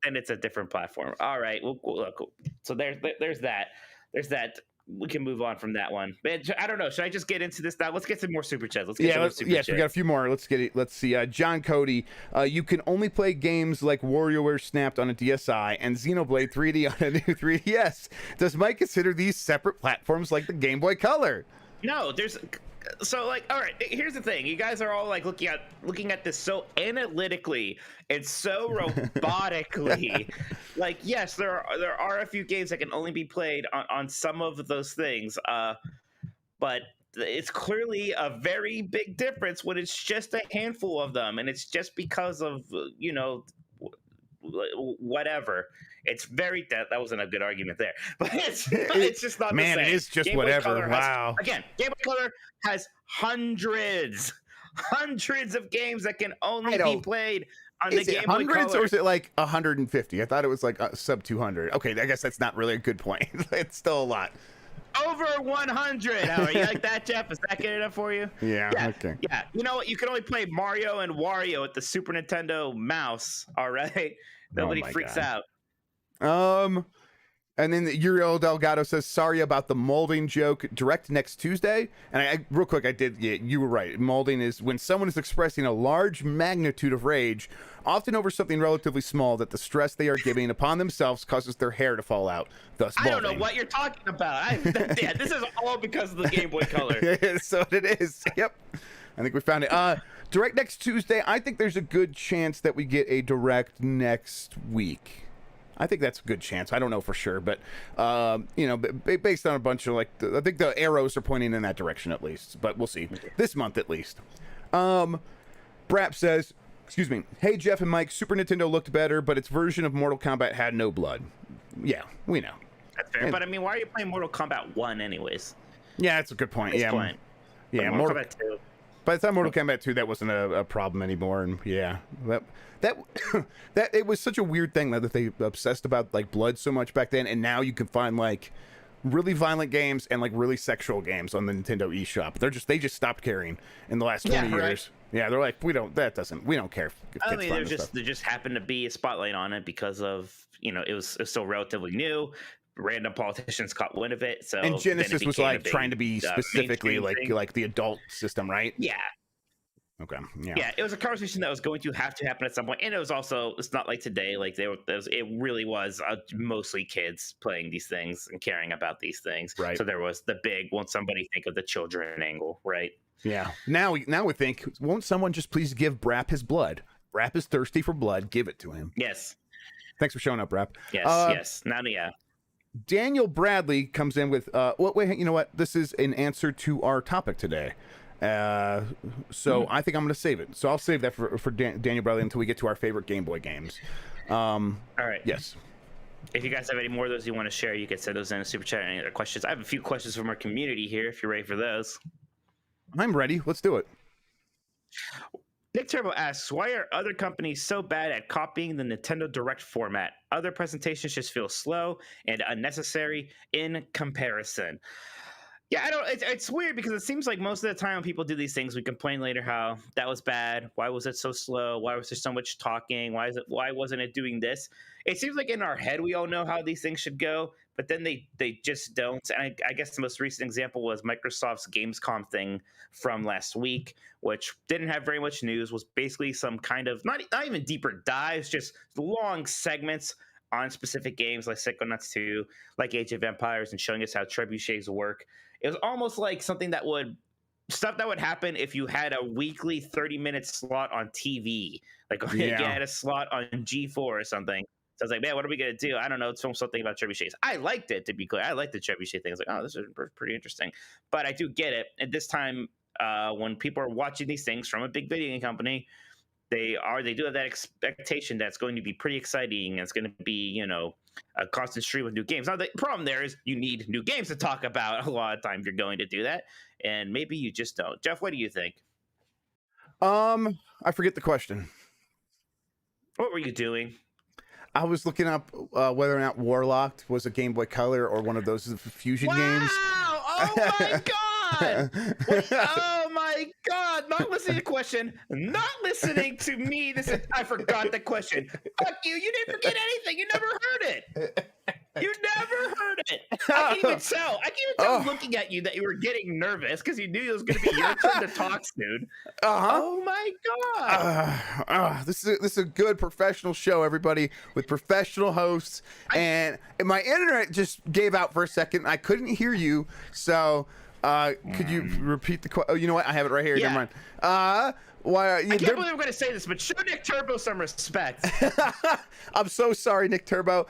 then it's a different platform. All right. Well, look. So there's that. There's that. We can move on from that one. But I don't know. Should I just get into this now? Let's get some more super chats. Let's get some more super yes, chats. we got a few more. Let's get it. Let's see. John Cody, you can only play games like WarioWare Snapped on a DSi and Xenoblade 3D on a new 3DS. Does Mike consider these separate platforms like the Game Boy Color? No, there's so like, all right, here's the thing. You guys are all like looking at this so analytically and so robotically. Like, yes, there are a few games that can only be played on some of those things, but it's clearly a very big difference when it's just a handful of them, and it's just because of whatever. It's very that wasn't a good argument there, but it's just not. Man, the same. it is just Game Boy whatever. Color Wow. Again, Game Boy Color has hundreds of games that can only be played on the Is it Game Boy hundreds Color. or is it like 150? I thought it was like sub 200. Okay, I guess that's not really a good point. It's still a lot. Over 100. How are you like that, Jeff? Is that good enough for you? Yeah. Okay. Yeah. You know what? You can only play Mario and Wario with the Super Nintendo mouse. All right. Nobody freaks God. out. And then Uriel Delgado says, sorry about the molding joke. Direct next Tuesday. And I real quick, I did. Yeah, you were right. Molding is when someone is expressing a large magnitude of rage, often over something relatively small, that the stress they are giving upon themselves causes their hair to fall out. Thus, molding. I don't know what you're talking about. Yeah, this is all because of the Game Boy Color. So it is. Yep. I think we found it. Direct next Tuesday. I think there's a good chance that we get a direct next week. I think that's a good chance. I don't know for sure, but based on a bunch of I think the arrows are pointing in that direction at least. But we'll see. This month at least. Brap says, excuse me. Hey Jeff and Mike, Super Nintendo looked better, but its version of Mortal Kombat had no blood. Yeah, we know. That's fair. But I mean, why are you playing Mortal Kombat 1 anyways? Yeah, that's a good point. Yeah, Mortal Kombat 2. By the time Mortal Kombat 2, that wasn't a problem anymore, and yeah, that it was such a weird thing that they obsessed about like blood so much back then, and now you can find like really violent games and like really sexual games on the Nintendo eShop. They just stopped caring in the last 20 years. Right. Yeah, they're like we don't care. If I kids mean, find this stuff. there just happened to be a spotlight on it because of it was still relatively new. Random politicians caught wind of it. So and Genesis was like trying to be big, specifically like the adult system, right? Yeah. Okay. Yeah. Yeah, it was a conversation that was going to have to happen at some point, and it was also it's not like today. Like it really was mostly kids playing these things and caring about these things. Right. So there was the big won't somebody think of the children angle, right? Yeah. Now we think, won't someone just please give Brap his blood? Brap is thirsty for blood. Give it to him. Yes. Thanks for showing up, Brap. Yes. Yes. Now, yeah. Daniel Bradley comes in with wait, you know what? This is an answer to our topic today. So I think I'm going to save it. So I'll save that for Daniel Bradley until we get to our favorite Game Boy games. All right. Yes. If you guys have any more of those you want to share, you can send those in a super chat. Any other questions? I have a few questions from our community here. If you're ready for those. I'm ready. Let's do it. Nick Turbo asks, why are other companies so bad at copying the Nintendo Direct format? Other presentations just feel slow and unnecessary in comparison. Yeah, I don't. It's weird because it seems like most of the time when people do these things, we complain later how that was bad. Why was it so slow? Why was there so much talking? Why wasn't it doing this? It seems like in our head we all know how these things should go, but then they just don't. And I guess the most recent example was Microsoft's Gamescom thing from last week, which didn't have very much news. Was basically some kind of not even deeper dives, just long segments on specific games like Psychonauts 2, like Age of Empires, and showing us how trebuchets work. It was almost like something that would happen if you had a weekly 30-minute slot on TV, like you had a slot on G4 or something. So I was like, man, what are we gonna do? I don't know. It's film something about trebuchets. I liked it, to be clear. I liked the trebuchet thing. I was like, oh, this is pretty interesting. But I do get it. At this time, when people are watching these things from a big video game company, they do have that expectation that's going to be pretty exciting, and it's going to be a constant stream of new games. Now the problem there is you need new games to talk about. A lot of times you're going to do that, and maybe you just don't. Jeff, what do you think? I forget the question. What were you doing? I was looking up whether or not Warlocked was a Game Boy Color or one of those fusion games. Oh my god! Oh my god! Not listening to the question, not listening to me. I forgot the question. Fuck you! You didn't forget anything. You never heard it. You never heard it. I can even tell looking at you that you were getting nervous because you knew it was going to be your turn to talk soon. Oh my god! This is a good professional show, everybody, with professional hosts. And my internet just gave out for a second. I couldn't hear you, so could you repeat the question? Oh, you know what? I have it right here. Yeah. Never mind. Why? I can't believe I'm going to say this, but show Nick Turbo some respect. I'm so sorry, Nick Turbo.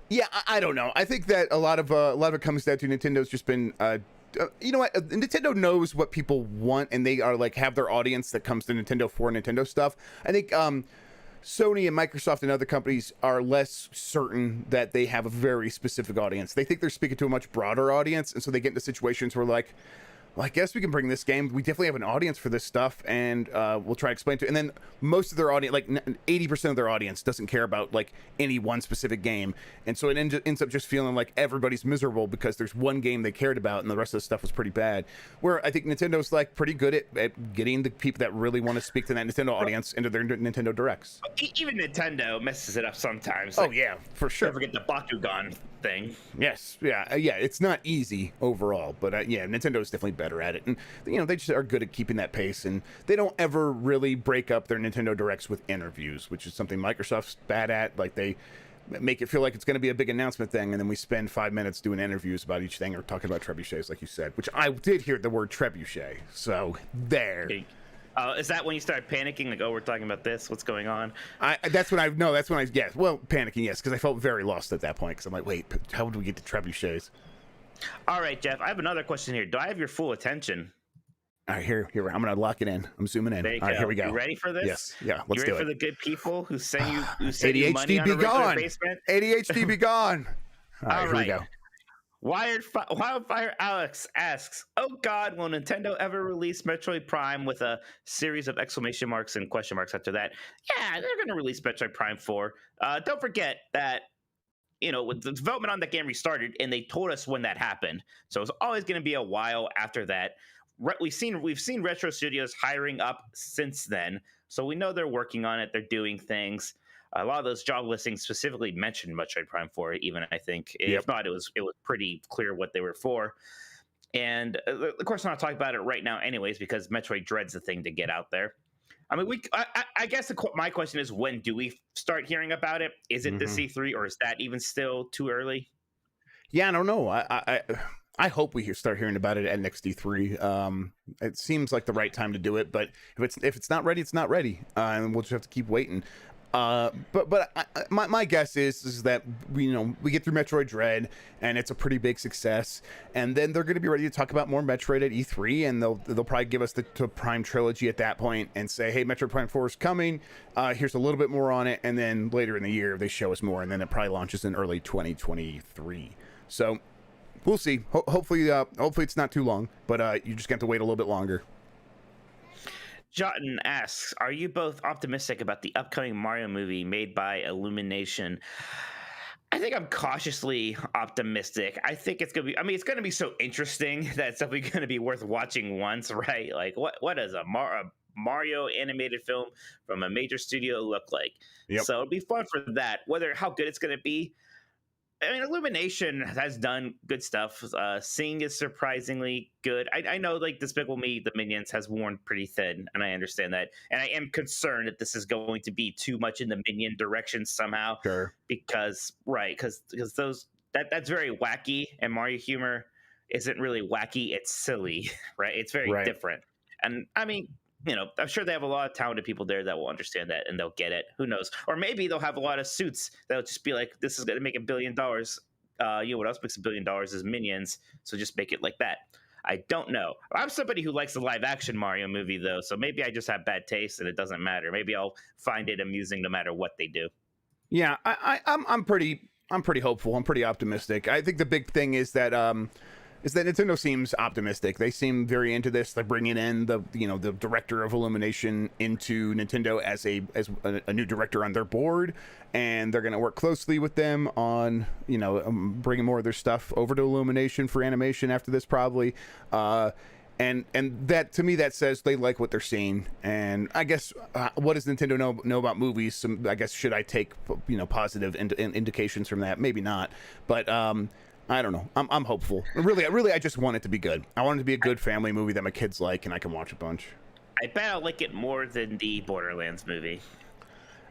Yeah, I don't know. I think that a lot of it comes down to Nintendo's just been. You know what? Nintendo knows what people want, and they are have their audience that comes to Nintendo for Nintendo stuff. I think Sony and Microsoft and other companies are less certain that they have a very specific audience. They think they're speaking to a much broader audience, and so they get into situations where well, I guess we can bring this game. We definitely have an audience for this stuff, and we'll try to explain to it. And then most of their audience, 80% of their audience, doesn't care about any one specific game, and so it ends up just feeling like everybody's miserable because there's one game they cared about, and the rest of the stuff was pretty bad. Where I think Nintendo's pretty good at getting the people that really want to speak to that Nintendo audience into their Nintendo Directs. Even Nintendo messes it up sometimes. Oh yeah, for sure. Don't forget the Bakugan thing. Yes, yeah. It's not easy overall, but yeah, Nintendo is definitely better at it, and they just are good at keeping that pace, and they don't ever really break up their Nintendo Directs with interviews, which is something Microsoft's bad at. They make it feel like it's going to be a big announcement thing, and then we spend 5 minutes doing interviews about each thing or talking about trebuchets, like you said, which I did hear the word trebuchet. So there. Is that when you start panicking? We're talking about this. What's going on? That's when I panicking, yes, because I felt very lost at that point. Because I'm like, wait, how would we get to trebuchets? All right, Jeff. I have another question here. Do I have your full attention? All right, here. I'm gonna lock it in. I'm zooming in. There you All right, go. here we go. You ready for this? Yes. Yeah. Let's you do ready it. for the good people who send you money on a regular basement? ADHD be gone. All right, here we go. Wildfire Alex asks, "Oh God, will Nintendo ever release Metroid Prime with a series of exclamation marks and question marks after that?" Yeah, they're going to release Metroid Prime 4. Don't forget that with the development on that game restarted, and they told us when that happened, so it's always going to be a while after that. We've seen Retro Studios hiring up since then, so we know they're working on it. They're doing things. A lot of those job listings specifically mentioned Metroid Prime 4, even, I think. Yep. If not, it was pretty clear what they were for. And of course, I'm not talking about it right now anyways, because Metroid Dread's the thing to get out there. I mean, I guess my question is, when do we start hearing about it? Is it the C3, or is that even still too early? Yeah, I don't know. I hope we start hearing about it at next D3. It seems like the right time to do it, but if it's not ready, it's not ready, and we'll just have to keep waiting. My guess is that we get through Metroid Dread, and it's a pretty big success, and then they're going to be ready to talk about more Metroid at E3, and they'll probably give us the Prime trilogy at that point and say, hey, Metroid Prime 4 is coming. Here's a little bit more on it, and then later in the year they show us more, and then it probably launches in early 2023. So we'll see. Hopefully it's not too long, but you just got to wait a little bit longer. Jotun asks, "Are you both optimistic about the upcoming Mario movie made by Illumination?" I think I'm cautiously optimistic. I think it's gonna be. I mean, it's gonna be so interesting that it's definitely gonna be worth watching once, right? What does a Mario animated film from a major studio look like? Yep. So it'll be fun for that. How good it's gonna be. I mean, Illumination has done good stuff. Sing is surprisingly good. I know, Despicable Me, the Minions, has worn pretty thin, and I understand that. And I am concerned that this is going to be too much in the Minion direction somehow. Sure. Because that's very wacky, and Mario humor isn't really wacky. It's silly, right? It's very different. And I mean, I'm sure they have a lot of talented people there that will understand that, and they'll get it. Who knows? Or maybe they'll have a lot of suits that'll just be like, this is going to make $1 billion. What else makes $1 billion is Minions. So just make it like that. I don't know. I'm somebody who likes the live action Mario movie though, so maybe I just have bad taste and it doesn't matter. Maybe I'll find it amusing no matter what they do. Yeah, I'm pretty hopeful. I'm pretty optimistic. I think the big thing is that Nintendo seems optimistic. They seem very into this. They're bringing in the director of Illumination into Nintendo as a new director on their board, and they're going to work closely with them on bringing more of their stuff over to Illumination for animation after this probably. And that, to me, that says they like what they're seeing. And I guess what does Nintendo know about movies? I guess should I take positive indications from that? Maybe not, but I don't know. I'm hopeful. Really, I just want it to be good. I want it to be a good family movie that my kids like and I can watch a bunch. I bet I'll like it more than the Borderlands movie.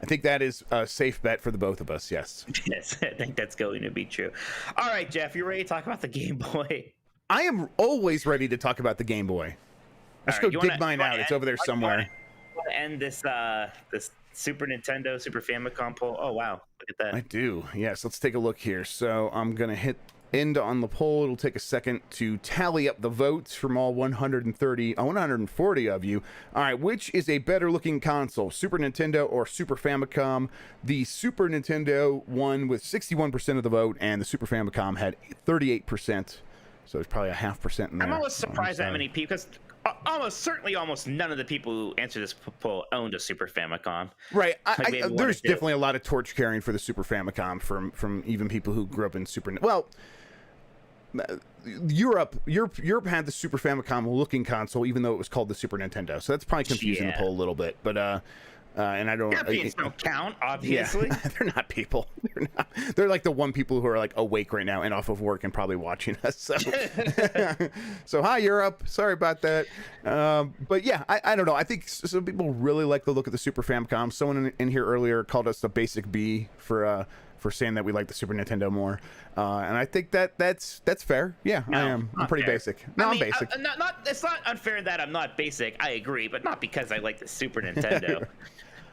I think that is a safe bet for the both of us. Yes. Yes, I think that's going to be true. All right, Jeff, you ready to talk about the Game Boy? I am always ready to talk about the Game Boy. Let's go dig mine out. It's over there somewhere. I want to end this Super Nintendo, Super Famicom poll. Oh, wow. Look at that. I do. Yes, let's take a look here. So I'm going to hit end on the poll. It'll take a second to tally up the votes from all 140 of you. All right, which is a better looking console, Super Nintendo or Super Famicom? The Super Nintendo won with 61% of the vote, and the Super Famicom had 38%. So there's probably a 0.5% in there. I'm almost surprised that many people, because almost none of the people who answered this poll owned a Super Famicom. Right. There's definitely a lot of torch carrying for the Super Famicom from even people who grew up in Europe had the Super Famicom looking console, even though it was called the Super Nintendo. So that's probably confusing the poll a little bit. But and I don't. Europeans don't count, obviously. Yeah, they're not people. They're not. They're like the one people who are like awake right now and off of work and probably watching us. So, so hi Europe. Sorry about that. But yeah, I don't know. I think some people really like the look of the Super Famicom. Someone in here earlier called us the basic B for saying that we like the Super Nintendo more, and I think that's fair. Yeah, no, I am. I'm pretty fair. Basic. No, I'm basic. It's not unfair that I'm not basic. I agree, but not because I like the Super Nintendo.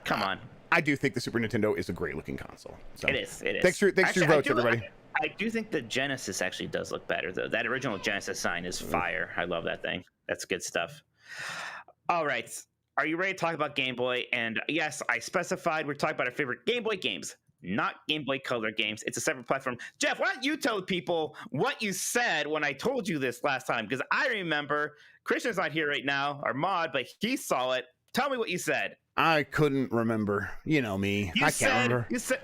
Come on. I do think the Super Nintendo is a great looking console. So. It is. Thanks for your votes, everybody. I do think the Genesis actually does look better, though. That original Genesis sign is fire. I love that thing. That's good stuff. All right. Are you ready to talk about Game Boy? And yes, I specified we're talking about our favorite Game Boy games, not Game Boy Color games. It's a separate platform. Jeff, why don't you tell people what you said when I told you this last time? Because I remember, Christian's not here right now, our mod, but he saw it. Tell me what you said. I couldn't remember. You know me. I can't remember. You said,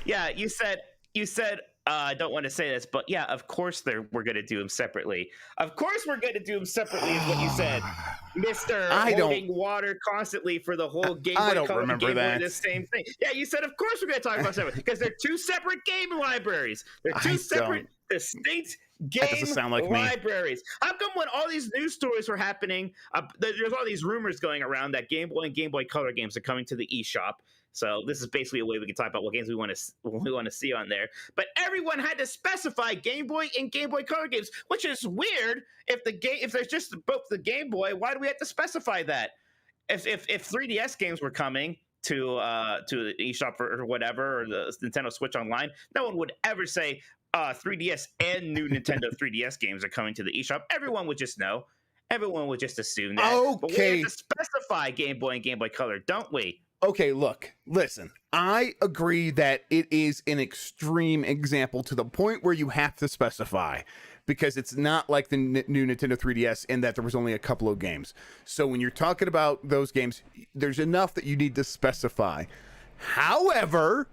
yeah. You said. I don't want to say this, but yeah, of course we're going to do them separately. Of course we're going to do them separately is what you said, Mister. Holding water constantly for the whole Game Boy. I don't remember that. The same thing. Yeah, you said of course we're going to talk about separate because they're two separate game libraries. They're two separate, distinct game libraries. How come when all these news stories were happening, there's all these rumors going around that Game Boy and Game Boy Color games are coming to the eShop? So this is basically a way we can talk about what games we want to see on there. But everyone had to specify Game Boy and Game Boy Color games, which is weird. If there's just both the Game Boy, why do we have to specify that? If 3DS games were coming to the eShop or whatever, or the Nintendo Switch Online, no one would ever say 3DS and new Nintendo 3DS games are coming to the eShop. Everyone would just know. Everyone would just assume that. Okay. But we have to specify Game Boy and Game Boy Color, don't we? Okay, look, listen, I agree that it is an extreme example to the point where you have to specify, because it's not like the new Nintendo 3DS in that there was only a couple of games. So when you're talking about those games, there's enough that you need to specify. However,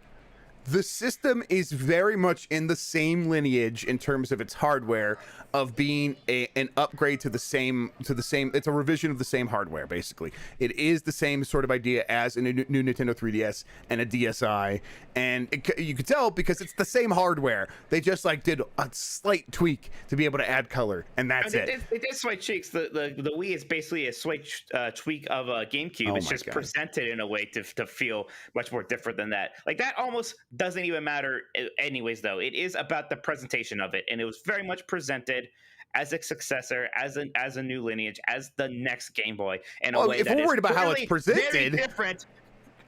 the system is very much in the same lineage in terms of its hardware of being an upgrade to the same. It's a revision of the same hardware, basically. It is the same sort of idea as a new Nintendo 3DS and a DSi, and you could tell because it's the same hardware. They just did a slight tweak to be able to add color, and that's it. It did slight tweaks. The Wii is basically a slight tweak of a GameCube. It's just presented in a way to feel much more different than that. Like that almost doesn't even matter anyways, though. It is about the presentation of it, and it was very much presented as a successor, as a new lineage, as the next Game Boy, in a way if that we're worried about how it's presented, very different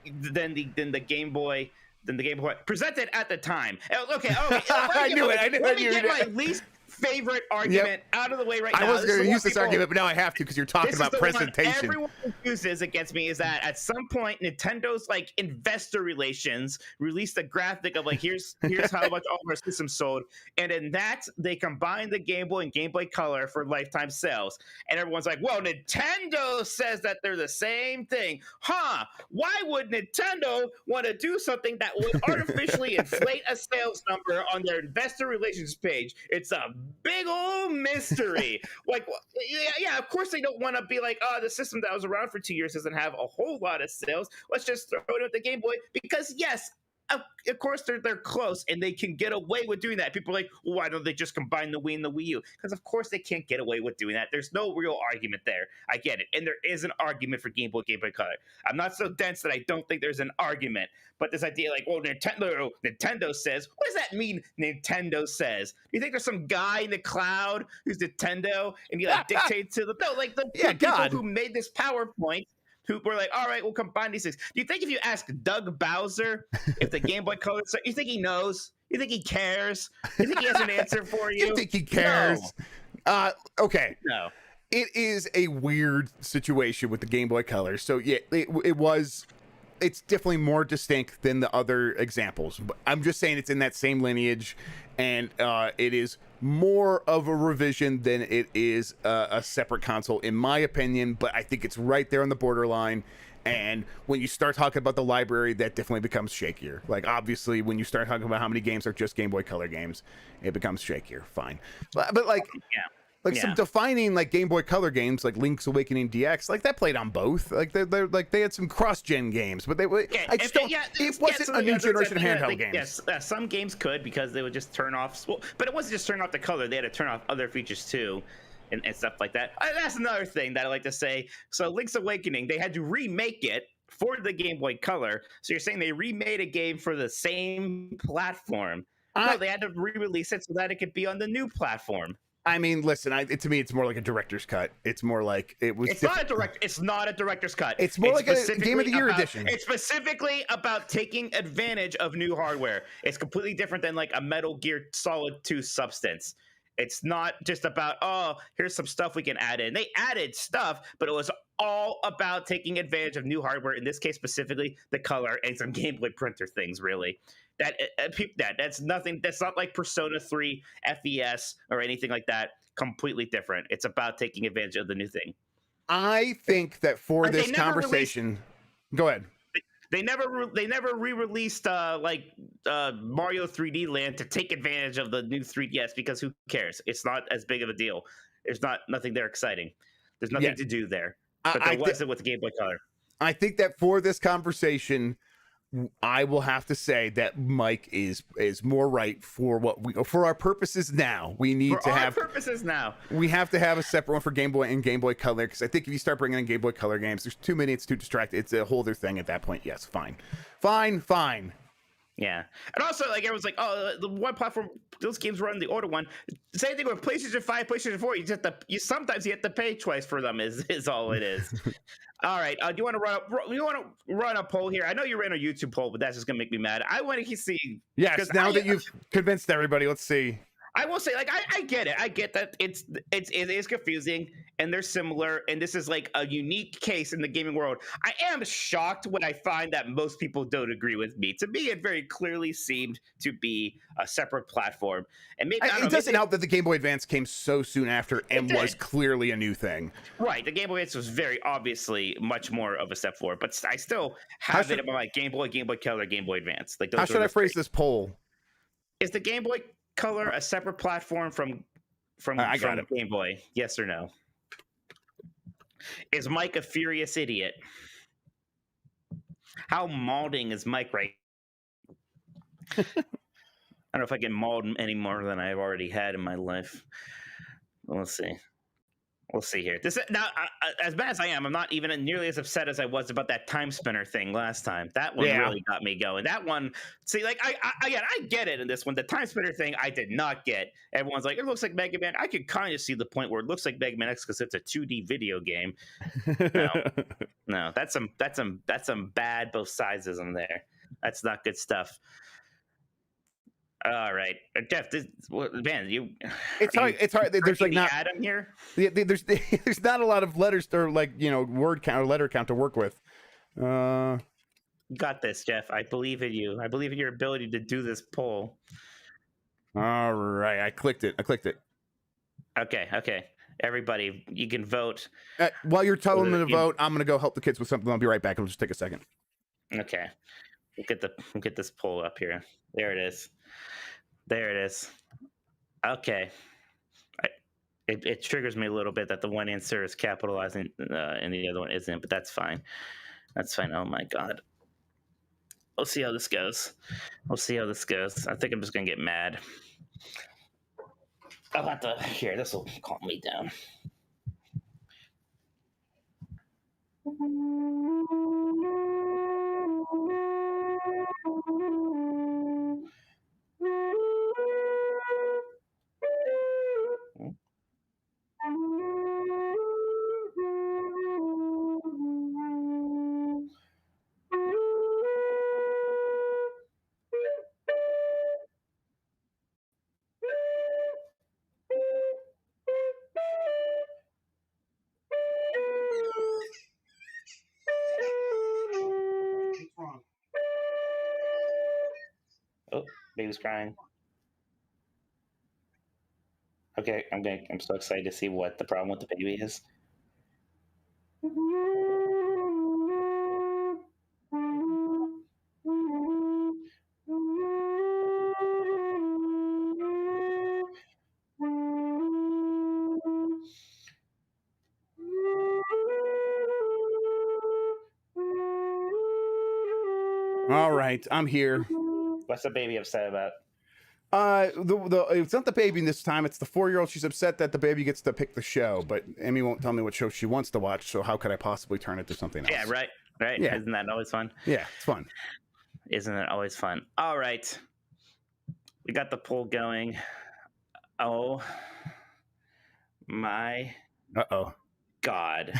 than the Game Boy. Than the Game Boy presented at the time. Okay. I knew it. Let me get my least favorite argument out of the way right now. I wasn't going to use this people, argument, but now I have to because you're talking about presentation. Everyone uses against me is that at some point Nintendo's like investor relations released a graphic of like here's how much all of our systems sold, and in that they combined the Game Boy and Game Boy Color for lifetime sales, and everyone's like, well, Nintendo says that they're the same thing, huh? Why would Nintendo want to do something that would artificially inflate a sales number on their investor relations page? It's a big old mystery. Like, yeah, of course they don't want to be like, oh, the system that was around for 2 years doesn't have a whole lot of sales. Let's just throw it at the Game Boy because, yes, of course they're close and they can get away with doing that. People are like, well, why don't they just combine the Wii and the Wii U? Because of course they can't get away with doing that. There's no real argument there. I get it. And there is an argument for Game Boy Color. I'm not so dense that I don't think there's an argument. But this idea like, well, Nintendo says, what does that mean, Nintendo says? Do you think there's some guy in the cloud who's Nintendo and he like dictates to the people who made this PowerPoint who were like, all right, we'll combine these things. Do you think if you ask Doug Bowser if the Game Boy Color, you think he knows? You think he cares? You think he has an answer for you? You think he cares? No. Okay. No. It is a weird situation with the Game Boy Color. So yeah, it's definitely more distinct than the other examples. But I'm just saying it's in that same lineage, and it is more of a revision than it is a separate console, in my opinion. But I think it's right there on the borderline. And when you start talking about the library, that definitely becomes shakier. Like, obviously, when you start talking about how many games are just Game Boy Color games, it becomes shakier. Fine. But like... yeah. Like some defining like Game Boy Color games like Link's Awakening DX, like that played on both. Like they had some cross-gen games, but it wasn't a new generation handheld games. Yes, some games could because they would just turn off. Well, but it wasn't just turn off the color; they had to turn off other features too, and stuff like that. That's another thing that I like to say. So Link's Awakening, they had to remake it for the Game Boy Color. So you're saying they remade a game for the same platform? No, they had to re-release it so that it could be on the new platform. I mean, listen. To me, it's more like a director's cut. It's more like it was. It's not a director's cut. It's more like a Game of the Year edition. It's specifically about taking advantage of new hardware. It's completely different than like a Metal Gear Solid 2 Substance. It's not just about, oh, here's some stuff we can add in. They added stuff, but it was all about taking advantage of new hardware. In this case, specifically the color and some Game Boy printer things. Really. That's nothing. That's not like Persona 3 FES or anything like that. Completely different. It's about taking advantage of the new thing. I think that for this conversation, go ahead. They never re-released Mario 3D Land to take advantage of the new 3DS because who cares? It's not as big of a deal. There's nothing there exciting. There's nothing to do there. But there wasn't with the Game Boy Color. I think that for this conversation, I will have to say that Mike is more right for our purposes now. We need to have purposes now. We have to have a separate one for Game Boy and Game Boy Color, because I think if you start bringing in Game Boy Color games, there's too many. It's too distracting. It's a whole other thing at that point. Yes, fine. Yeah, and also like everyone's like, oh, the one platform those games run the older one. Same thing with PlayStation 5, PlayStation 4. You sometimes have to pay twice for them. Is all it is. All right. Do you want to run a poll here? I know you ran a YouTube poll, but that's just gonna make me mad. I want to see. Yes. Now that you've convinced everybody, let's see. I will say, like, I get it. I get that it is confusing and they're similar, and this is like a unique case in the gaming world. I am shocked when I find that most people don't agree with me. To me, it very clearly seemed to be a separate platform, and maybe it doesn't help that the Game Boy Advance came so soon after and was clearly a new thing. Right, the Game Boy Advance was very obviously much more of a step forward, but I still have it in my Game Boy Color, Game Boy Advance. Like, how should I phrase this poll? Is the Game Boy Color a separate platform from Game Boy? Yes or no? Is Mike a furious idiot? How malding is Mike right? I don't know if I can maud any more than I've already had in my life. We'll see. We'll see here. Now, as bad as I am, I'm not even nearly as upset as I was about that time spinner thing last time. That one really got me going. That one, see, like, I get it in this one. The time spinner thing, I did not get. Everyone's like, it looks like Mega Man. I could kind of see the point where it looks like Mega Man X because it's a 2D video game. No, that's some bad both sidesism there. That's not good stuff. All right, Jeff. Man, you. It's are hard. you It's hard. There's like breaking not. the Adam here. There's not a lot of letters or like word count or letter count to work with. You got this, Jeff. I believe in you. I believe in your ability to do this poll. All right, I clicked it. Okay. Everybody, you can vote. While you're telling them to vote, I'm gonna go help the kids with something. I'll be right back. It'll just take a second. Okay. We'll get this poll up here. There it is. Okay. It triggers me a little bit that the one answer is capitalizing and the other one isn't, but that's fine. Oh my God. We'll see how this goes. I think I'm just gonna get mad. I'll have to. Here, this will calm me down. Oh, baby's crying. Okay, I'm so excited to see what the problem with the baby is. All right, I'm here. What's the baby upset about? It's not the baby this time. It's the 4-year-old. She's upset that the baby gets to pick the show, but Emmy won't tell me what show she wants to watch. So how could I possibly turn it to something else? Yeah, right. Yeah. Isn't that always fun? Yeah, it's fun. Isn't it always fun? All right. We got the poll going. Oh my God.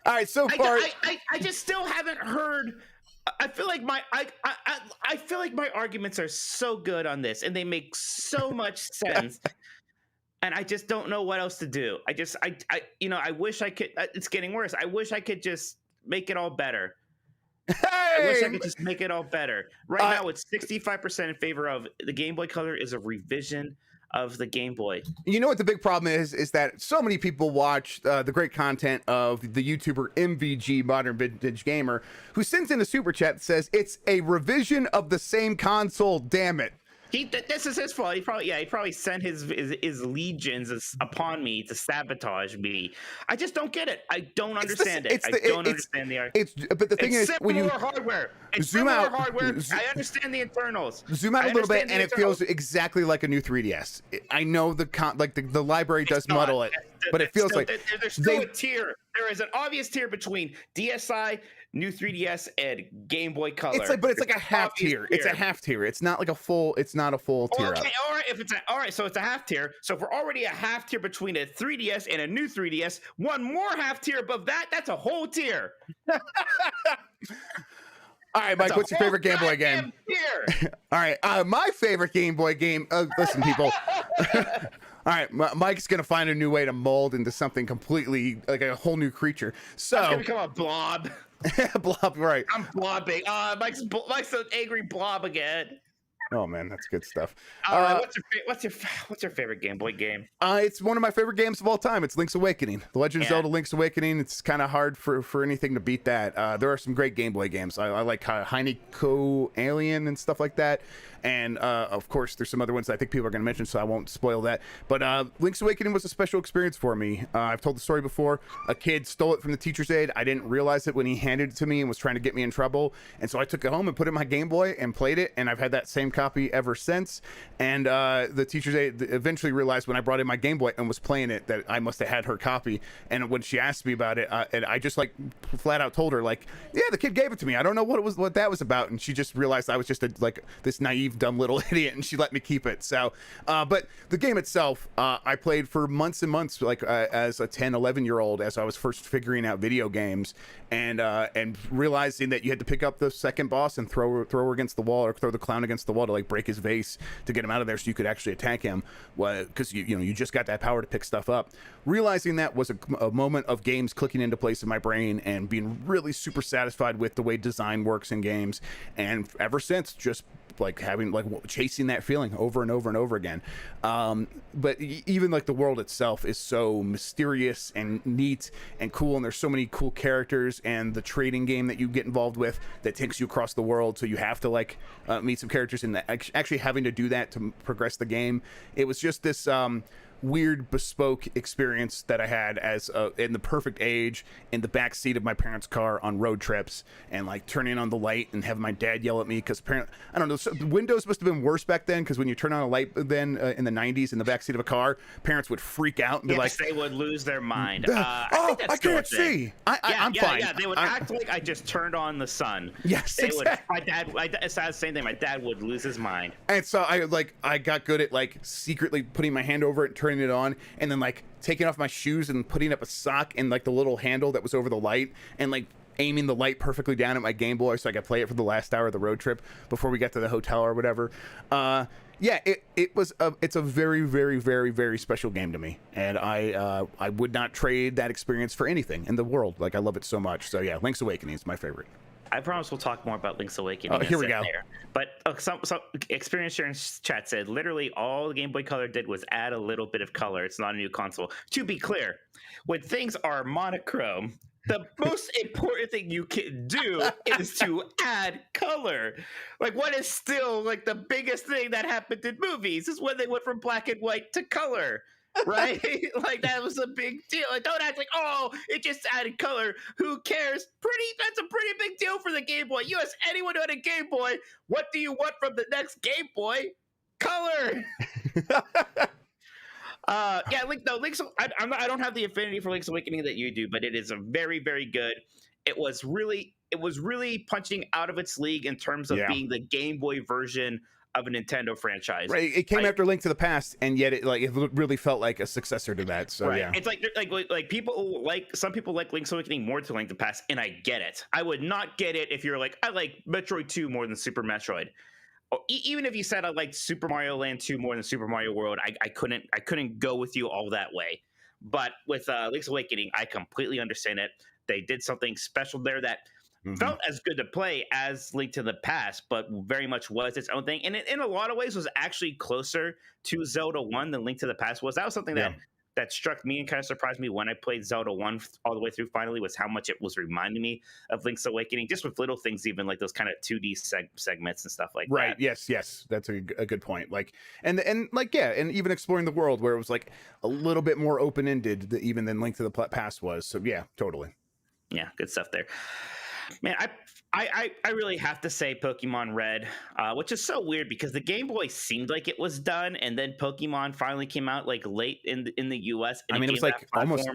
All right, so far I just still haven't heard. I feel like I feel like my arguments are so good on this and they make so much sense. And I just don't know what else to do. I wish I could. It's getting worse. I wish I could just make it all better. I wish I could just make it all better. Right now, it's 65% in favor of the Game Boy Color is a revision of the Game Boy. You know what the big problem is that so many people watch the great content of the YouTuber MVG Modern Vintage Gamer, who sends in a super chat that says it's a revision of the same console. Damn it. This is his fault. He probably sent his legions upon me to sabotage me. I just don't get it. I don't understand it. I don't understand the argument. But the thing is, when you hardware, it's zoom out, hardware. I understand the internals. Zoom out a little bit, and it feels exactly like a new 3DS. I know the library does muddle it, but it feels like there's still a tier. There is an obvious tier between DSi, new 3DS, and Game Boy Color. It's like a half tier. It's a half tier. It's not like a full. It's not a full tier. Okay, all right. So it's a half tier. So if we're already a half tier between a 3DS and a new 3DS, one more half tier above that, that's a whole tier. All right, Mike, what's your favorite Game Boy game? All right, my favorite Game Boy game. Listen, people. All right, Mike's gonna find a new way to mold into something completely like a whole new creature. So I'm gonna become a blob. Blob, right? I'm blobbing. Mike's an angry blob again. Oh man, that's good stuff. What's your favorite Game Boy game? It's one of my favorite games of all time. It's Link's Awakening. The Legend of Zelda: Link's Awakening. It's kind of hard for anything to beat that. There are some great Game Boy games. I like Heineko Alien and stuff like that. And of course, there's some other ones that I think people are going to mention, so I won't spoil that. But Link's Awakening was a special experience for me. I've told the story before. A kid stole it from the teacher's aide. I didn't realize it when he handed it to me and was trying to get me in trouble. And so I took it home and put it in my Game Boy and played it. And I've had that same kind copy ever since. And the teachers eventually realized when I brought in my Game Boy and was playing it that I must have had her copy. And when she asked me about it, and I just like flat out told her like, yeah, the kid gave it to me. I don't know what that was about. And she just realized I was just like this naive, dumb little idiot, and she let me keep it. So, but the game itself, I played for months and months, like as a 10, 11-year-old, as I was first figuring out video games, and realizing that you had to pick up the second boss and throw her against the wall, or throw the clown against the wall to like break his vase to get him out of there, so you could actually attack him, because you just got that power to pick stuff up. Realizing that was a moment of games clicking into place in my brain and being really super satisfied with the way design works in games, and ever since just like having like chasing that feeling over and over and over again. But even like the world itself is so mysterious and neat and cool, and there's so many cool characters, and the trading game that you get involved with that takes you across the world, so you have to like meet some characters, and actually having to do that to progress the game. It was just this weird bespoke experience that I had as in the perfect age in the back seat of my parents' car on road trips, and like turning on the light and having my dad yell at me because apparently, I don't know, so Windows must have been worse back then, because when you turn on a light then in the 90s in the back seat of a car, parents would freak out and be like, they would lose their mind. I can't see. I'm fine. Yeah, they would act like I just turned on the sun. Yes, exactly. It's the same thing. My dad would lose his mind. And so I got good at like secretly putting my hand over it and turning it on, and then like taking off my shoes and putting up a sock in like the little handle that was over the light, and like aiming the light perfectly down at my Game Boy so I could play it for the last hour of the road trip before we got to the hotel or whatever. It's a very, very, very, very special game to me, and I would not trade that experience for anything in the world. Like, I love it so much. So yeah, Link's Awakening is my favorite. I promise we'll talk more about Link's Awakening. Oh, here we go. But some experience share in chat said literally all the Game Boy Color did was add a little bit of color. It's not a new console. To be clear, when things are monochrome, the most important thing you can do is to add color. Like, what is still like the biggest thing that happened in movies is when they went from black and white to color. Right? Like, that was a big deal. Like, don't act like, oh, it just added color. Who cares? That's a pretty big deal for the Game Boy. You ask anyone who had a Game Boy, what do you want from the next Game Boy? Color. Link's. I don't have the affinity for Link's Awakening that you do, but it is a very, very good. It was really punching out of its league in terms of being the Game Boy version of a Nintendo franchise. Right. It came after Link to the Past, and yet it really felt like a successor to that. So yeah. It's like people some people like Link's Awakening more to Link to the Past, and I get it. I would not get it if you're like, I like Metroid 2 more than Super Metroid. Or even if you said I liked Super Mario Land 2 more than Super Mario World, I couldn't go with you all that way. But with Link's Awakening, I completely understand it. They did something special there that felt as good to play as Link to the Past, but very much was its own thing. And in a lot of ways was actually closer to Zelda 1 than Link to the Past was. That was something that struck me and kind of surprised me when I played Zelda 1 all the way through finally, was how much it was reminding me of Link's Awakening, just with little things, even like those kind of 2D segments and stuff like that. Right. Yes. That's a good point. Like, and even exploring the world where it was like a little bit more open-ended even than Link to the Past was. So yeah, totally. Yeah, good stuff there. Man, I really have to say Pokemon Red, which is so weird because the Game Boy seemed like it was done, and then Pokemon finally came out like late in the US. And it was like almost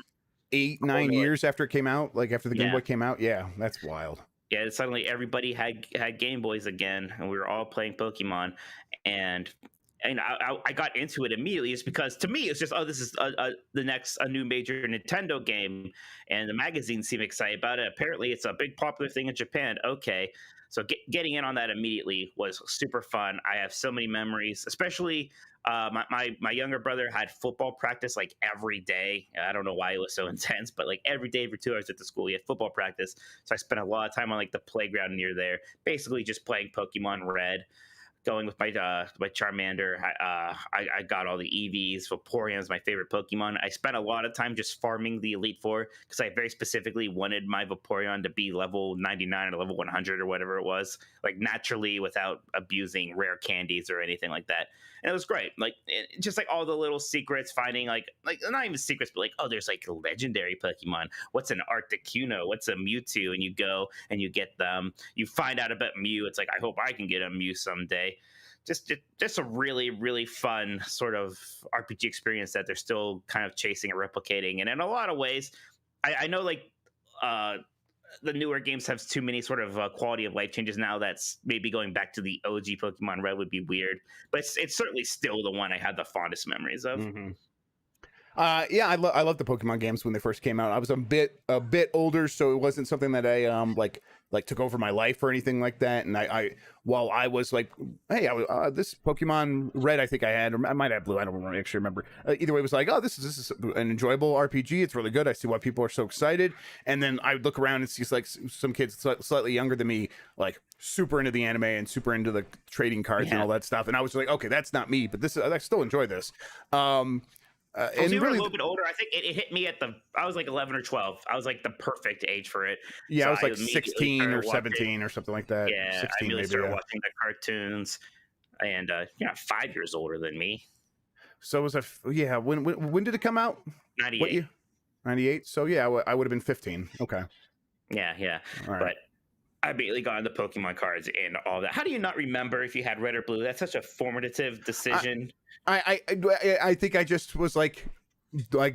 8-9 years after it came out, like after the Game Boy came out. Yeah, that's wild. Yeah, suddenly everybody had Game Boys again, and we were all playing Pokemon, and I got into it immediately just because to me it's just, this is a new major Nintendo game, and the magazines seem excited about it. Apparently it's a big popular thing in Japan. Okay, so getting in on that immediately was super fun. I have so many memories, especially my younger brother had football practice like every day. I don't know why it was so intense, but like every day for 2 hours at the school he had football practice, so I spent a lot of time on like the playground near there, basically just playing Pokemon Red. Going with my Charmander, I got all the EVs. Vaporeon is my favorite Pokemon. I spent a lot of time just farming the Elite Four because I very specifically wanted my Vaporeon to be level 99 or level 100 or whatever it was, like naturally without abusing rare candies or anything like that. And it was great. Like just like all the little secrets, finding like not even secrets, but like, oh, there's like legendary Pokemon. What's an Articuno? What's a Mewtwo? And you go and you get them. You find out about Mew. It's like, I hope I can get a Mew someday. Just a really, really fun sort of RPG experience that they're still kind of chasing and replicating. And in a lot of ways, I know like the newer games have too many sort of quality of life changes now. That's maybe going back to the OG Pokemon Red would be weird, but it's certainly still the one I had the fondest memories of. Mm-hmm. Yeah, I love the Pokemon games when they first came out. I was a bit older, so it wasn't something that I like took over my life or anything like that. And I while I was like, hey, this Pokemon Red, I think I had, or I might have Blue, I don't actually remember. Either way, it was like, oh, this is an enjoyable RPG. It's really good. I see why people are so excited. And then I would look around and see like some kids slightly younger than me, like super into the anime and super into the trading cards and all that stuff. And I was like, okay, that's not me, but I still enjoy this. And you were a little bit older. I think it hit me I was like 11 or 12. I was like the perfect age for it. Yeah, so I was like 16 or 17 or something like that. Yeah, 16 I really maybe, started watching the cartoons, and 5 years older than me. So it was when did it come out? 98. What year? 98. So yeah, I would have been 15. Okay. Yeah. Right. But I immediately got into Pokemon cards and all that. How do you not remember if you had Red or Blue? That's such a formative decision. I think I just was like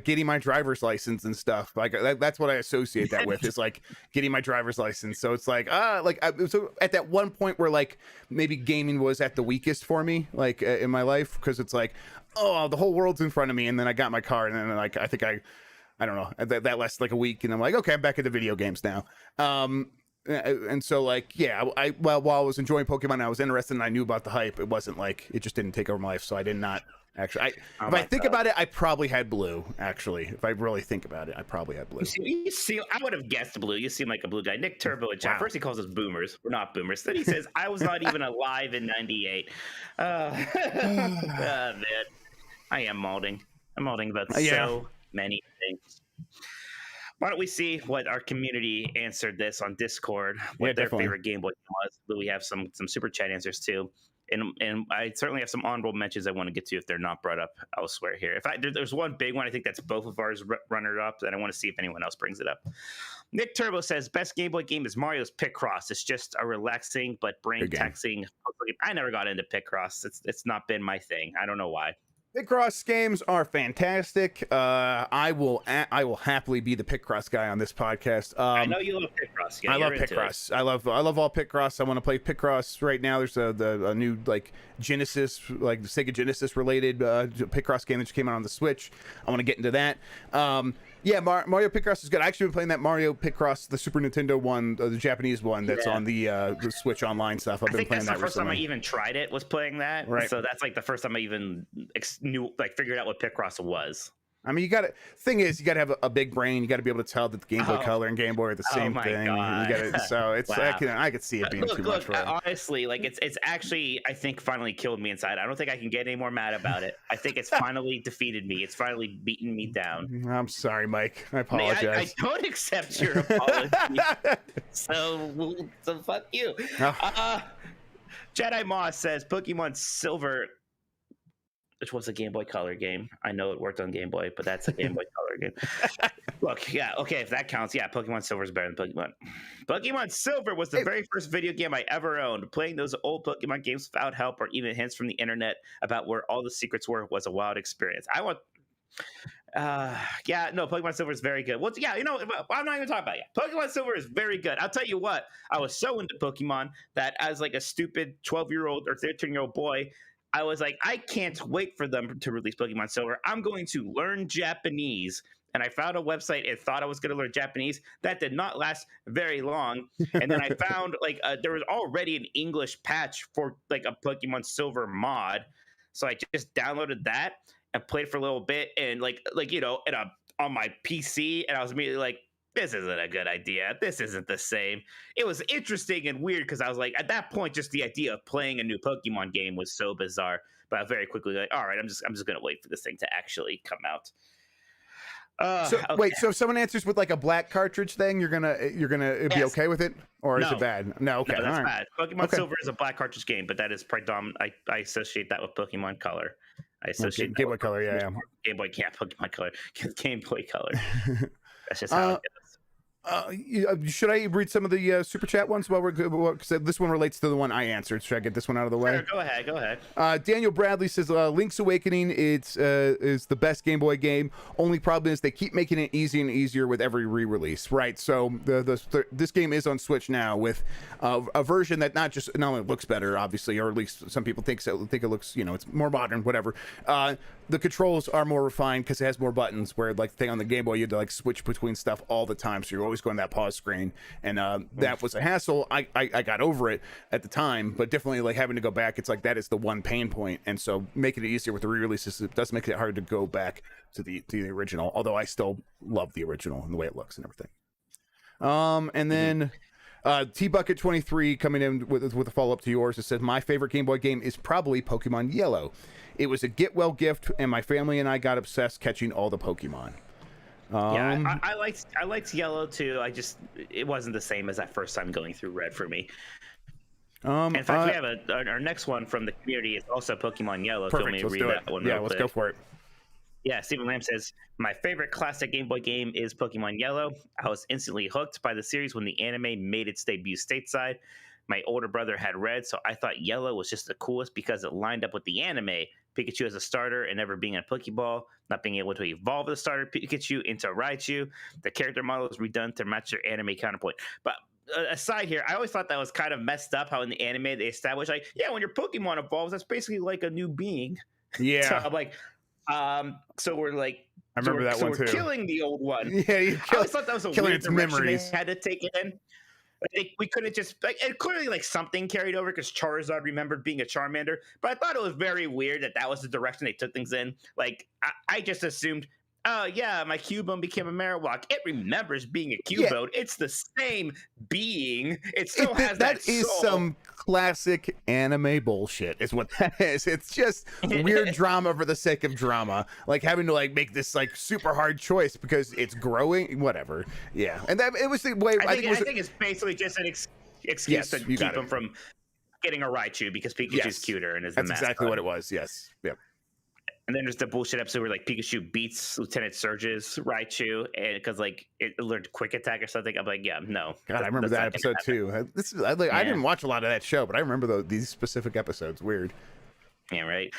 getting my driver's license and stuff. Like that's what I associate that with, is like getting my driver's license. So it's like so at that one point where like maybe gaming was at the weakest for me, like in my life, because it's like, oh, the whole world's in front of me, and then I got my car, and then like I think I don't know, that lasted like a week, and I'm like, okay, I'm back into video games now. And so like, yeah, while I was enjoying Pokemon, I was interested and I knew about the hype. It wasn't like, it just didn't take over my life. So I did not actually, if I think about it, I probably had Blue, actually. If I really think about it, I probably had Blue. You see, I would have guessed Blue. You seem like a Blue guy. Nick Turbo in chat. Wow. First he calls us boomers. We're not boomers. Then he says, I was not even alive in 98. Man. I am molding. I'm molding about so many things. Why don't we see what our community answered this on Discord, what their favorite Game Boy was? But we have some super chat answers too, and I certainly have some honorable mentions I want to get to if they're not brought up elsewhere here. There's one big one, I think that's both of ours runner up, and I want to see if anyone else brings it up. Nick Turbo says best Game Boy game is Mario's Picross. It's just a relaxing but brain taxing. I never got into Picross. It's not been my thing. I don't know why. Picross games are fantastic. I will happily be the Picross guy on this podcast. I know you love Picross. Yeah, I love Picross. I love all Picross. I want to play Picross right now. There's a new like Genesis, like the Sega Genesis related Picross game that just came out on the Switch. I want to get into that. Yeah, Mario Picross is good. I actually been playing that Mario Picross, the Super Nintendo one, the Japanese one that's on the Switch Online stuff. I've been playing that recently. The first time I even tried it was playing that. Right. So that's like the first time I even figured out what Picross was. I mean, you got to have a big brain. You got to be able to tell that the Game Boy Color and Game Boy are the same thing. So it's wow. I could see it being too much for it. Honestly, like it's actually, I think, finally killed me inside. I don't think I can get any more mad about it. I think it's finally defeated me. It's finally beaten me down. I'm sorry, Mike. I apologize. I don't accept your apology. so fuck you. Jedi Moss says Pokemon Silver, which was a Game Boy Color game. I know it worked on Game Boy, but that's a Game Boy Color game. Look, yeah, okay, if that counts, yeah, Pokemon Silver is better than Pokemon. Pokemon Silver was the very first video game I ever owned. Playing those old Pokemon games without help or even hints from the internet about where all the secrets were was a wild experience. Pokemon Silver is very good. Well, yeah, I'm not even talking about it. Pokemon Silver is very good. I'll tell you what, I was so into Pokemon that as like a stupid 12-year-old or 13-year-old boy, I was like, I can't wait for them to release Pokemon Silver. I'm going to learn Japanese. And I found a website and thought I was going to learn Japanese. That did not last very long. And then I found there was already an English patch for like a Pokemon Silver mod. So I just downloaded that and played for a little bit and on my PC. And I was immediately like, this isn't a good idea. This isn't the same. It was interesting and weird because I was like, at that point, just the idea of playing a new Pokemon game was so bizarre. But I very quickly like, all right, I'm just gonna wait for this thing to actually come out. Wait, so if someone answers with like a black cartridge thing, you're gonna be okay with it, or is it bad? No, okay, that's bad. Pokemon Silver is a black cartridge game, but that is predominant. I associate that with Pokemon Color. I associate Game Boy Color, yeah. Game Boy, Pokemon Color, Game Boy Color. That's just how it goes. Should I read some of the super chat ones while we're good? Because this one relates to the one I answered. Should I get this one out of the way? Sure, go ahead. Daniel Bradley says Link's Awakening is the best Game Boy game. Only problem is they keep making it easier and easier with every re-release, right? So this game is on Switch now with a version that not only looks better, obviously, or at least some people think it looks, it's more modern, whatever. The controls are more refined because it has more buttons. Where like the thing on the Game Boy, you had to like switch between stuff all the time, so you're always going to that pause screen, and that was a hassle. I got over it at the time, but definitely like having to go back, it's like that is the one pain point. And so making it easier with the re-releases, it does make it hard to go back to the original. Although I still love the original and the way it looks and everything. And then T Bucket 23 coming in with a follow up to yours. It says my favorite Game Boy game is probably Pokemon Yellow. It was a get well gift, and my family and I got obsessed catching all the Pokemon. Yeah, I liked Yellow too. It wasn't the same as that first time going through Red for me. In fact, we have our next one from the community is also Pokemon Yellow. Perfect. So let me Let's read do that it. one. Yeah, let's go for it. Yeah, Stephen Lamb says, my favorite classic Game Boy game is Pokemon Yellow. I was instantly hooked by the series when the anime made its debut stateside. My older brother had Red, so I thought Yellow was just the coolest because it lined up with the anime. Pikachu as a starter and never being a Pokeball, not being able to evolve the starter Pikachu into Raichu. The character model is redone to match their anime counterpoint. But aside here, I always thought that was kind of messed up how in the anime they established, like, yeah, when your Pokemon evolves, that's basically like a new being. Yeah. So I'm like, so we're like, I remember that one we're too. killing the old one. Yeah, I always thought that was a killing weird its direction memories. they had to take it in. We couldn't just like, and clearly like something carried over because Charizard remembered being a Charmander, but I thought it was very weird that was the direction they took things in. Like I just assumed, oh yeah, my Cubone became a Marowak. It remembers being a Cubone. Yeah. It's the same being. It still has that soul. Is some classic anime bullshit is what that is. It's just weird drama for the sake of drama, like having to like make this like super hard choice because it's growing, whatever. Yeah, and that it was the way I think it's basically just an excuse to keep him from getting a Raichu because Pikachu's cuter and is that's exactly what it was. Yes. Yep. And then there's the bullshit episode where like Pikachu beats Lieutenant Surge's Raichu, and because like it learned Quick Attack or something. I'm like, yeah, no. God, I remember that episode too. I didn't watch a lot of that show, but I remember these specific episodes. Weird. Yeah, right.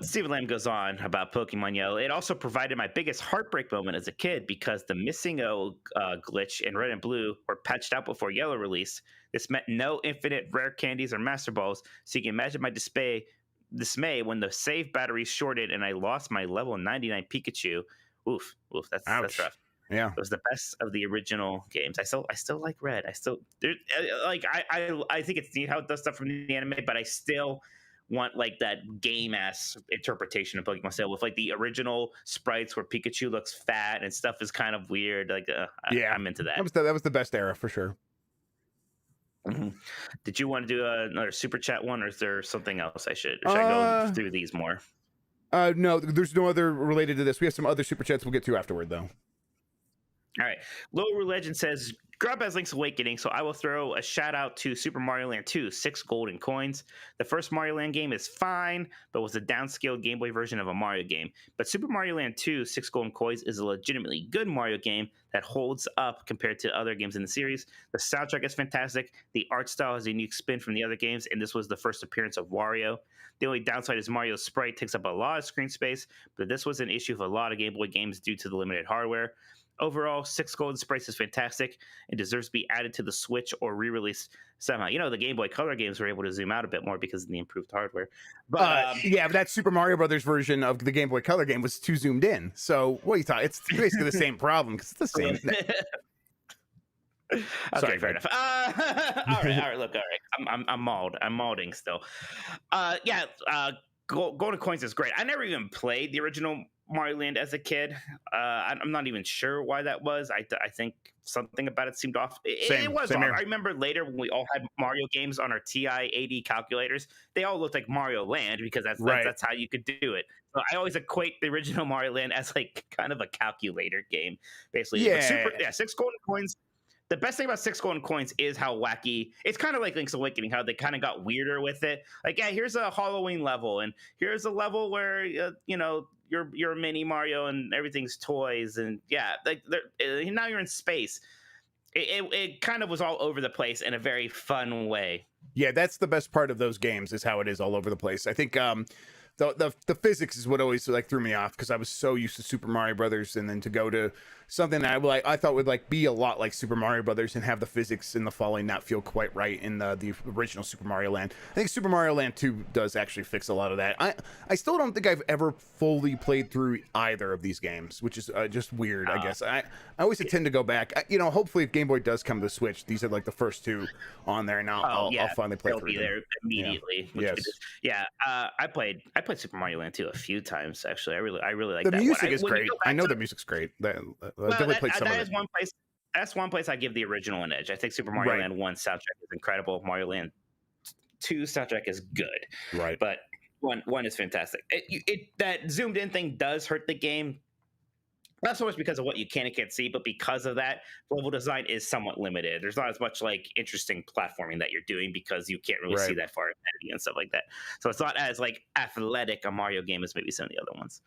Stephen Lamb goes on about Pokemon Yellow. It also provided my biggest heartbreak moment as a kid because the missing glitch in Red and Blue were patched out before Yellow released. This meant no infinite rare candies or Master Balls, so you can imagine my dismay when the save battery shorted and I lost my level 99 Pikachu. Oof, that's rough. Yeah, it was the best of the original games. I still like Red. I think it's neat how it does stuff from the anime, but I still want like that game ass interpretation of Pokemon Steel with like the original sprites where Pikachu looks fat and stuff is kind of weird. Like, I'm into that. That was the best era for sure. Mm-hmm. Did you want to do another super chat one, or is there something else should I go through these more? No, there's no other related to this. We have some other super chats we'll get to afterward, though. All right. Lower Legend says, Grubb has Link's Awakening, so I will throw a shout out to Super Mario Land 2, 6 golden coins. The first Mario Land game is fine, but was a downscaled Game Boy version of a Mario game. But Super Mario Land 2, 6 golden coins is a legitimately good Mario game that holds up compared to other games in the series. The soundtrack is fantastic. The art style has a unique spin from the other games, and this was the first appearance of Wario. The only downside is Mario's sprite takes up a lot of screen space, but this was an issue for a lot of Game Boy games due to the limited hardware. Overall, 6 golden sprites is fantastic and deserves to be added to the Switch or re-released somehow. You know, the Game Boy Color games were able to zoom out a bit more because of the improved hardware. But but that Super Mario Brothers version of the Game Boy Color game was too zoomed in. So what are you talking? It's basically the same problem because it's the same. Okay, fair enough. All right. Look, all right. I'm mauled. I'm mauling still. Golden Coins is great. I never even played the original Mario Land as a kid. I'm not even sure why that was. I think something about it seemed off. It was off. I remember later when we all had Mario games on our TI-80 calculators, they all looked like Mario Land because that's how you could do it. So I always equate the original Mario Land as like kind of a calculator game, basically. Yeah. But 6 golden coins. the best thing about 6 golden coins is how wacky. It's kind of like Link's Awakening, how they kind of got weirder with it. Like, yeah, here's a Halloween level, and here's a level where you're a mini Mario and everything's toys, and yeah, like now you're in space. It kind of was all over the place in a very fun way. Yeah, that's the best part of those games, is how it is all over the place. I think the physics is what always like threw me off, because I was so used to Super Mario Brothers, and then to go to something that I thought would like be a lot like Super Mario Brothers and have the physics and the falling not feel quite right in the original Super Mario Land. I think Super Mario Land 2 does actually fix a lot of that. I still don't think I've ever fully played through either of these games, which is just weird. I guess I always tend to go back. Hopefully if Game Boy does come to the Switch, these are like the first 2 on there, and I'll finally play through them. There immediately. Yeah. Yes. I played Super Mario Land 2 a few times actually. I really like the that music one. is great. I know the music's great. That's one place I give the original an edge. I think Super Mario Land 1 soundtrack is incredible. Mario Land 2 soundtrack is good. Right. But one is fantastic. That zoomed in thing does hurt the game. Not so much because of what you can and can't see, but because of that, level design is somewhat limited. There's not as much like interesting platforming that you're doing because you can't really see that far ahead and stuff like that. So it's not as like athletic a Mario game as maybe some of the other ones.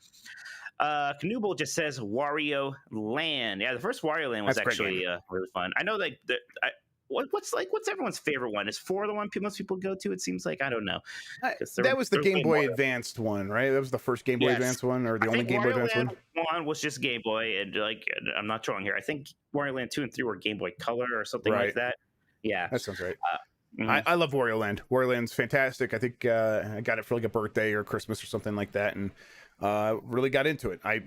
Canoeble just says Wario Land. Yeah, the first Wario Land was actually really fun. I know like what's everyone's favorite one? Is 4 the one most people go to? It seems like, I don't know. That was the Game Boy Advanced one, right? That was the first Game Boy Advanced one, or the only Game Boy Advanced one? 1 was just Game Boy, and like, I'm not trolling here. I think Wario Land 2 and 3 were Game Boy Color or something like that. Yeah, that sounds right. I love Wario Land. Wario Land's fantastic. I think I got it for like a birthday or Christmas or something like that, and really got into it. I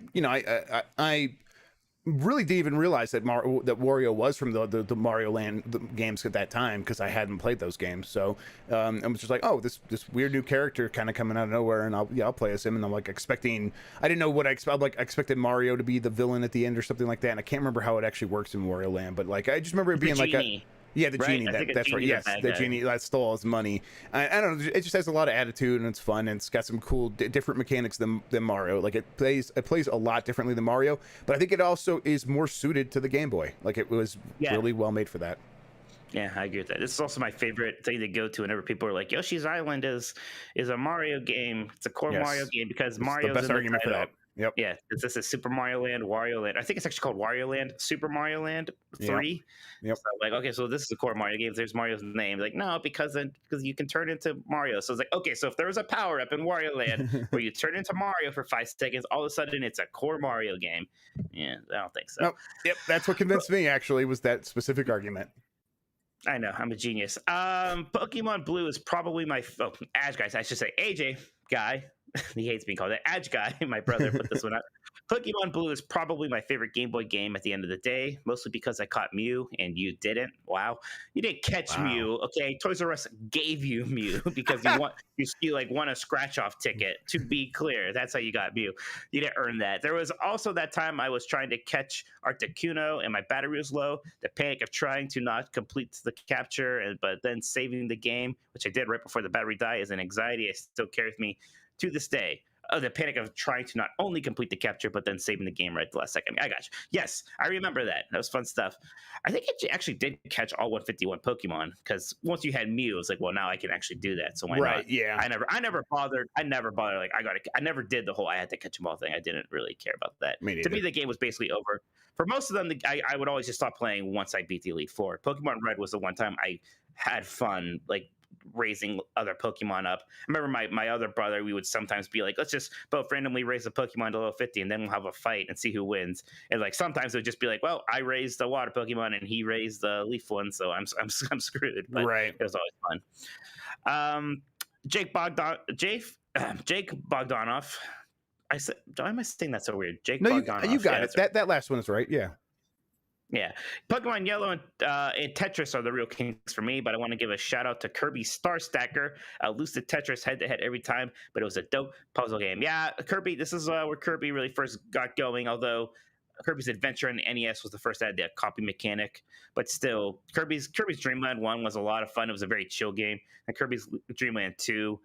really didn't even realize that Wario was from the Mario Land games at that time, because I hadn't played those games. So I was just like, oh, this weird new character kind of coming out of nowhere, and I'll play as him. And I'm like expecting, I didn't know what I expected Mario to be the villain at the end or something like that. And I can't remember how it actually works in Wario Land, but like I just remember it being like a Yeah, the genie. That's right. Yes, the genie that stole all his money. I don't know. It just has a lot of attitude and it's fun and it's got some cool different mechanics than Mario. Like it plays a lot differently than Mario, but I think it also is more suited to the Game Boy. Like it was really well made for that. Yeah, I agree with that. This is also my favorite thing to go to whenever people are like, Yoshi's Island is a Mario game. It's a core Mario game because Mario's the best argument for that. Yep. Yeah, this is Super Mario Land, Wario Land. I think it's actually called Wario Land, Super Mario Land 3. Yep. So like, okay, so this is the core Mario game. There's Mario's name. Like, no, because you can turn into Mario. So it's like, okay, so if there was a power up in Wario Land where you turn into Mario for 5 seconds, all of a sudden it's a core Mario game. Yeah, I don't think so. Nope. Yep, that's what convinced me. Actually, was that specific argument. I know, I'm a genius. Pokemon Blue is probably my Edge guys. I should say AJ guy. He hates being called that. Edge guy. My brother put this one out. Pokemon Blue is probably my favorite Game Boy game at the end of the day, mostly because I caught Mew and you didn't. Wow, you didn't catch Mew. Okay, Toys R Us gave you Mew because you won a scratch off ticket. To be clear, that's how you got Mew. You didn't earn that. There was also that time I was trying to catch Articuno and my battery was low. The panic of trying to not complete the capture, but then saving the game, which I did right before the battery died, is an anxiety I still carry with me to this day. Oh, the panic of trying to not only complete the capture, but then saving the game right at the last second. I got you. Yes, I remember that. That was fun stuff. I think it actually did catch all 151 Pokemon because once you had Mew, it was like, well, now I can actually do that. So why not? Yeah. I never bothered. Like I never did the whole I had to catch them all thing. I didn't really care about that. To me, the game was basically over. For most of them, I would always just stop playing once I beat the Elite Four. Pokemon Red was the one time I had fun, like raising other Pokemon up. I remember my other brother, we would sometimes be like, let's just both randomly raise a Pokemon to level 50 and then we'll have a fight and see who wins. And like sometimes it would just be like, well, I raised the water Pokemon and he raised the leaf one, so I'm screwed. But it was always fun. Jake Bogdanoff. I said, why am I saying that so weird? Bogdanoff. You got it. Right. That last one is right. Yeah. Yeah, Pokemon Yellow and Tetris are the real kings for me, but I want to give a shout out to Kirby Star Stacker. I'll lose to Tetris head to head every time, but it was a dope puzzle game. Yeah, Kirby, this is where Kirby really first got going, although Kirby's Adventure on the NES was the first that had the copy mechanic, but still, Kirby's Dreamland 1 was a lot of fun. It was a very chill game, and Kirby's Dreamland 2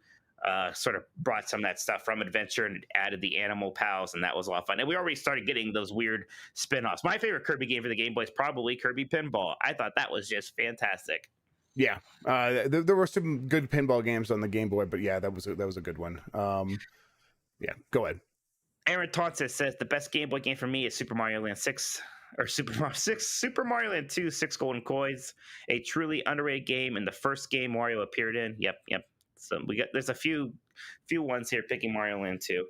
sort of brought some of that stuff from Adventure and added the animal pals, and that was a lot of fun. And we already started getting those weird spin-offs. My favorite Kirby game for the Game Boy is probably Kirby Pinball. I thought that was just fantastic. Yeah, there were some good pinball games on the Game Boy, but yeah, that was a good one. Yeah, go ahead. Aaron Taunton says the best Game Boy game for me is Super Mario Land 6 or Super Mario Land 2, 6 Golden Coins, a truly underrated game and the first game Wario appeared in. Yep. So there's a few ones here picking Mario Land 2.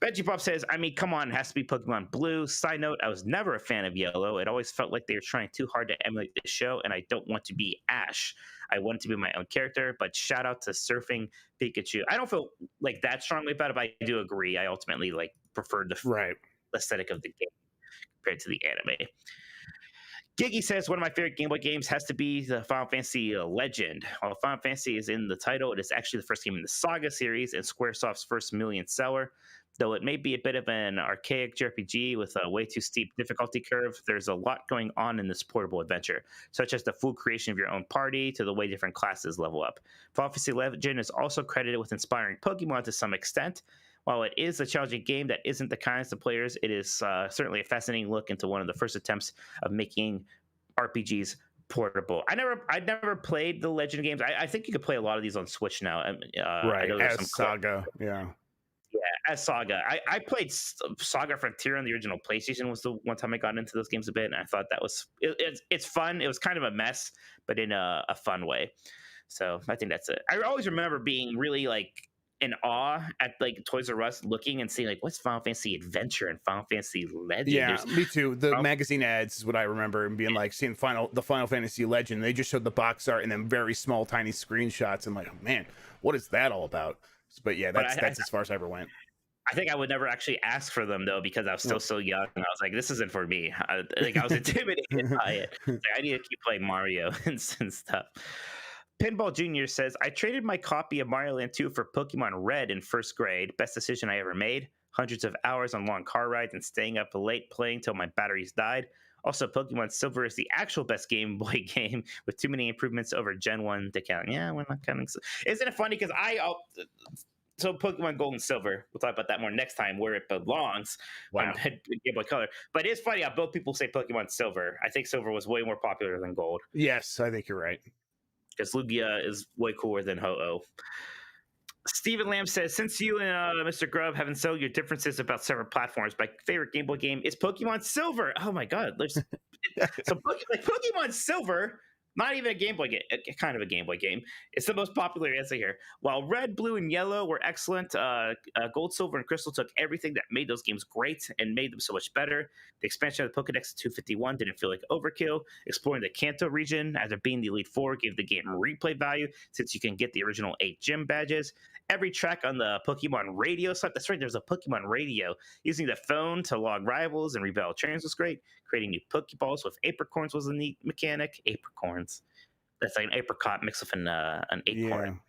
Benji Bob says, I mean, come on, it has to be Pokemon Blue. Side note, I was never a fan of Yellow. It always felt like they were trying too hard to emulate the show, and I don't want to be Ash. I want to be my own character, but shout out to Surfing Pikachu. I don't feel like that strongly about it, but I do agree. I ultimately preferred the aesthetic of the game compared to the anime. Giggy says one of my favorite Game Boy games has to be the Final Fantasy Legend. While Final Fantasy is in the title, it is actually the first game in the Saga series and Squaresoft's first million seller. Though it may be a bit of an archaic JRPG with a way too steep difficulty curve, there's a lot going on in this portable adventure, such as the full creation of your own party to the way different classes level up. Final Fantasy Legend is also credited with inspiring Pokemon to some extent. While it is a challenging game that isn't the kindest of players, it is certainly a fascinating look into one of the first attempts of making RPGs portable. I never played the Legend games. I think you could play a lot of these on Switch now. Right, as Saga, yeah. Yeah, as Saga. I played Saga Frontier on the original PlayStation was the one time I got into those games a bit, and I thought that was it's fun. It was kind of a mess, but in a fun way. So I think that's it. I always remember being really in awe at Toys R Us looking and seeing what's Final Fantasy Adventure and Final Fantasy Legend. Yeah, me too. The magazine ads is what I remember, and being seeing the Final Fantasy Legend. They just showed the box art and then very small, tiny screenshots. And oh man, what is that all about? But yeah, that's as far as I ever went. I think I would never actually ask for them though, because I was still so young. And I was like, this isn't for me. I was intimidated by it. I need to keep playing Mario and stuff. Pinball Junior says, I traded my copy of Mario Land 2 for Pokemon Red in first grade. Best decision I ever made. Hundreds of hours on long car rides and staying up late playing till my batteries died. Also, Pokemon Silver is the actual best Game Boy game with too many improvements over Gen 1 to count. Yeah, we're not counting. Isn't it funny? Because so Pokemon Gold and Silver, we'll talk about that more next time, where it belongs on Game Boy Color. But it is funny how both people say Pokemon Silver. I think Silver was way more popular than Gold. Yes, I think you're right. Because Lugia is way cooler than Ho-Oh. Stephen Lamb says, since you and Mr. Grubb haven't settled your differences about several platforms, my favorite Game Boy game is Pokemon Silver. Oh my God. So Pokemon Silver, not even a Game Boy game, kind of a Game Boy game. It's the most popular answer here. While Red, Blue, and Yellow were excellent, Gold, Silver, and Crystal took everything that made those games great and made them so much better. The expansion of the Pokedex 251 didn't feel like overkill. Exploring the Kanto region, after being the Elite Four, gave the game replay value since you can get the original 8 gym badges. Every track on the Pokemon radio site, that's right, there's a Pokemon radio. Using the phone to log rivals and rebattle trainers was great. Creating new Pokeballs with apricorns was a neat mechanic. Apricorns. That's like an apricot mixed with an acorn.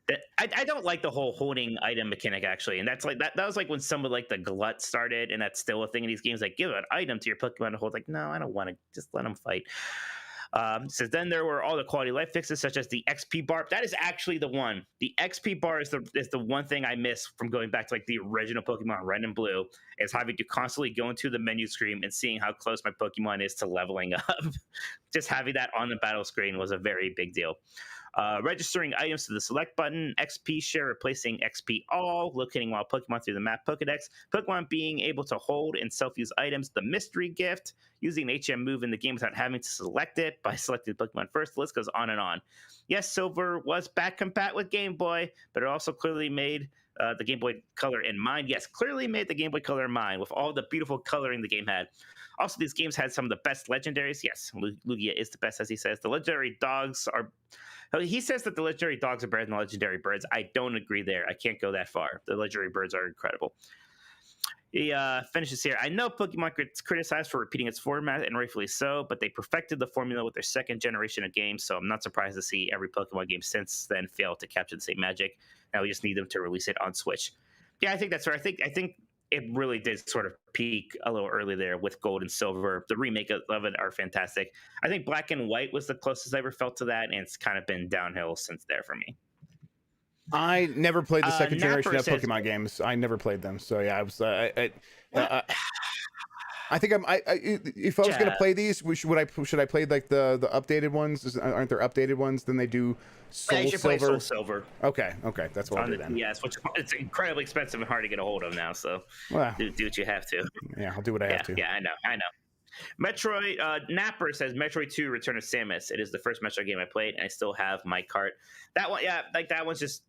Yeah. I don't like the whole holding item mechanic, actually. And that's that was when some of the glut started, and that's still a thing in these games. Give an item to your Pokemon to hold. No, I don't want to. Just let them fight. Says then there were all the quality life fixes such as the XP bar. That is actually the one. The XP bar is the one thing I miss from going back to the original Pokemon Red and Blue, is having to constantly go into the menu screen and seeing how close my Pokemon is to leveling up. Just having that on the battle screen was a very big deal. Registering items to the select button, XP share replacing XP all, locating wild Pokemon through the map Pokedex, Pokemon being able to hold and self-use items, the mystery gift, using an HM move in the game without having to select it by selecting Pokemon first. The list goes on and on. Yes, Silver was back compat with Game Boy, but it also clearly made the Game Boy Color in mind. Yes, clearly made the Game Boy Color in mind with all the beautiful coloring the game had. Also, these games had some of the best legendaries. Yes, Lugia is the best, as he says. The legendary dogs are... He says that the legendary dogs are better than the legendary birds. I don't agree there. I can't go that far. The legendary birds are incredible. He finishes here. I know Pokemon gets criticized for repeating its format, and rightfully so, but they perfected the formula with their second generation of games, so I'm not surprised to see every Pokemon game since then fail to capture the same magic. Now we just need them to release it on Switch. Yeah, I think that's right. I think it really did sort of peak a little early there with Gold and Silver. The remake of it are fantastic. I think Black and White was the closest I ever felt to that, and it's kind of been downhill since there for me. I never played the second generation Napper of says- Pokemon games. I never played them, so yeah, I was. I think if I was gonna Yeah. play these, should I play like the updated ones? Aren't there updated ones? Then they do Yeah, you Soul should play Silver. Soul Silver Okay, that's what I'll on do the then. DS, which it's incredibly expensive and hard to get a hold of now. So Well, do what you have to. yeah, I'll do what I have to. Yeah, I know. Metroid Napper says Metroid 2 Return of Samus. It is the first Metroid game I played, and I still have my cart. That one, yeah, like that one's just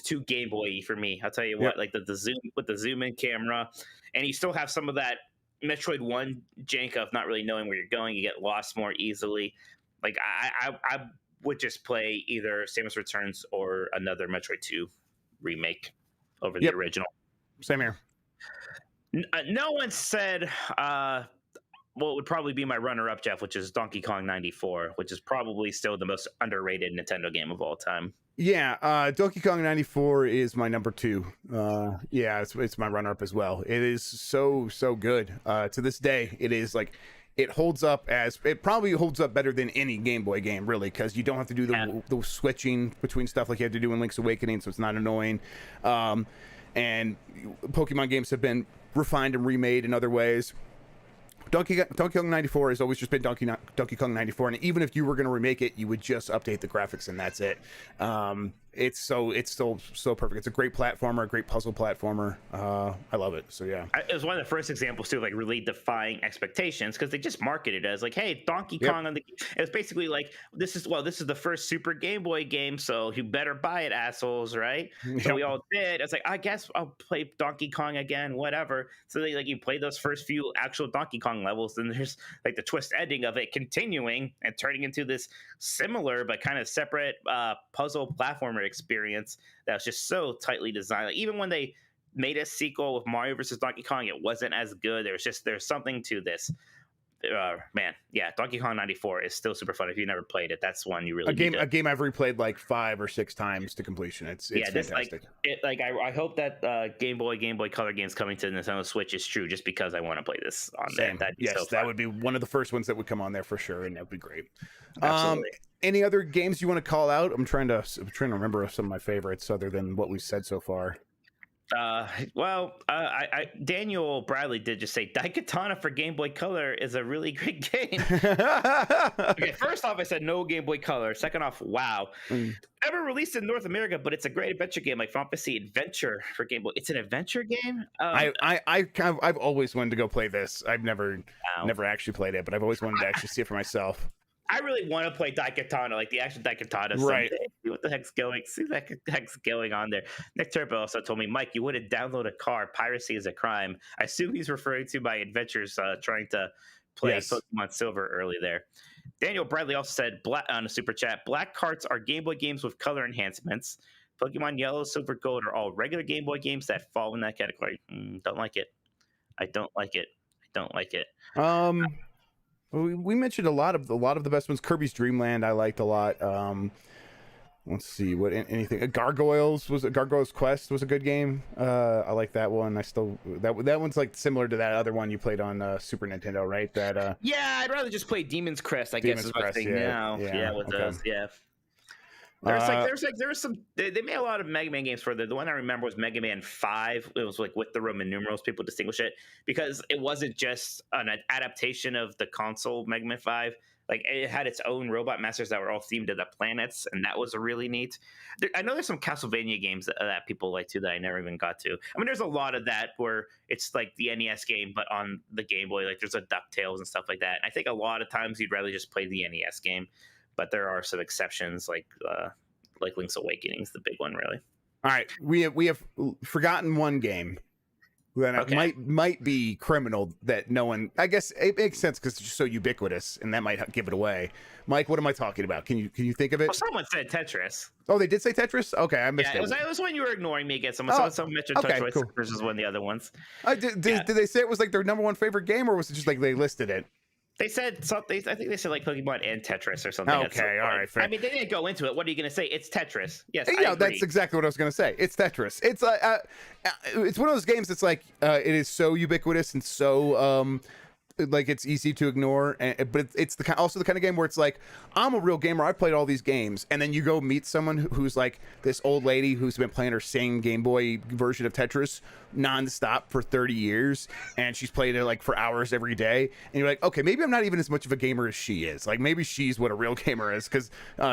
too Game Boy for me. I'll tell you what, like the zoom with the zoom in camera, and you still have some of that Metroid 1 jank of not really knowing where you're going. You get lost more easily. Like I would just play either Samus Returns or another Metroid 2 remake over the original. Same here. No one said what would probably be my runner-up, Jeff, which is Donkey Kong 94, which is probably still the most underrated Nintendo game of all time. Yeah, Donkey Kong 94 is my number 2. Yeah, it's my runner-up as well. It is so good. To this day, it is like it probably holds up better than any Game Boy game, really, because you don't have to do the switching between stuff like you had to do in Link's Awakening, so it's not annoying. And Pokemon games have been refined and remade in other ways. Donkey Kong 94 has always just been Donkey Kong 94, and even if you were going to remake it, you would just update the graphics and that's it. It's still so perfect. It's a great platformer, a great puzzle platformer. I love it. So yeah, It was one of the first examples too, like really defying expectations, because they just marketed it as like, "Hey, Donkey Kong on the." It was basically like, "This is the first Super Game Boy game, so you better buy it, assholes!" Right? So we all did. It's like, I guess I'll play Donkey Kong again, whatever. So they you play those first few actual Donkey Kong levels, then there's like the twist ending of it continuing and turning into this similar but kind of separate puzzle platformer experience that was just so tightly designed. Like, even when they made a sequel with Mario versus Donkey Kong, it wasn't as good. There's something to this. Man, yeah, Donkey Kong 94 is still super fun. If you never played it, that's one you really a game I've replayed like 5 or 6 times to completion. It's fantastic. I hope that Game Boy Color games coming to Nintendo Switch is true, just because I want to play this on there. That would be one of the first ones that would come on there for sure, and that would be great. Absolutely. Any other games you want to call out? I'm trying to remember some of my favorites other than what we've said so far. Daniel Bradley did just say Daikatana for Game Boy Color is a really great game. Okay, first off, I said no Game Boy Color. Second off, wow. Never released in North America, but it's a great adventure game, like Final Fantasy Adventure for Game Boy. It's an adventure game. I've always wanted to go play this. I've never actually played it, but I've always wanted to actually see it for myself. I really want to play Daikatana, like the actual Daikatana. Right. Someday. See what the heck's going on there. Nick Turbo also told me, Mike, you wouldn't download a car. Piracy is a crime. I assume he's referring to my adventures trying to play Pokemon Silver early there. Daniel Bradley also said on a super chat, black carts are Game Boy games with color enhancements. Pokemon Yellow, Silver, Gold are all regular Game Boy games that fall in that category. Don't like it. I don't like it. We mentioned a lot of the best ones. Kirby's Dream Land I liked a lot. Let's see anything. Gargoyles Quest was a good game. I like that one. That one's like similar to that other one you played on Super Nintendo, right? Yeah, I'd rather just play Demon's Crest. I guess is what I think now. Yeah, with those. Yeah. There's some. They made a lot of Mega Man games for the one I remember was Mega Man 5. It was like with the Roman numerals. People distinguish it because it wasn't just an adaptation of the console Mega Man 5. Like, it had its own robot masters that were all themed to the planets, and that was really neat. I know there's some Castlevania games that people like too that I never even got to. I mean, there's a lot of that where it's like the NES game, but on the Game Boy. Like, there's a DuckTales and stuff like that. I think a lot of times you'd rather just play the NES game. But there are some exceptions, like Link's Awakening is the big one, really. All right, we have forgotten one game that might be criminal that no one. I guess it makes sense because it's just so ubiquitous, and that might give it away. Mike, what am I talking about? Can you think of it? Well, someone said Tetris. Oh, they did say Tetris. Okay, I missed it. It was when you were ignoring me again. Someone mentioned Tetris cool. versus one of the other ones. Did they say it was like their number one favorite game, or was it just like they listed it? They said something. I think they said like Pokemon and Tetris or something. Okay, all right. Fair. I mean, they didn't go into it. What are you going to say? It's Tetris. Yes, yeah, that's exactly what I was going to say. It's Tetris. It's it's one of those games that's like it is so ubiquitous and so like it's easy to ignore, but it's also the kind of game where it's like, I'm a real gamer, I've played all these games, and then you go meet someone who's like this old lady who's been playing her same Game Boy version of Tetris nonstop for 30 years, and she's played it like for hours every day, and you're like, okay, maybe I'm not even as much of a gamer as she is. Like maybe she's what a real gamer is, because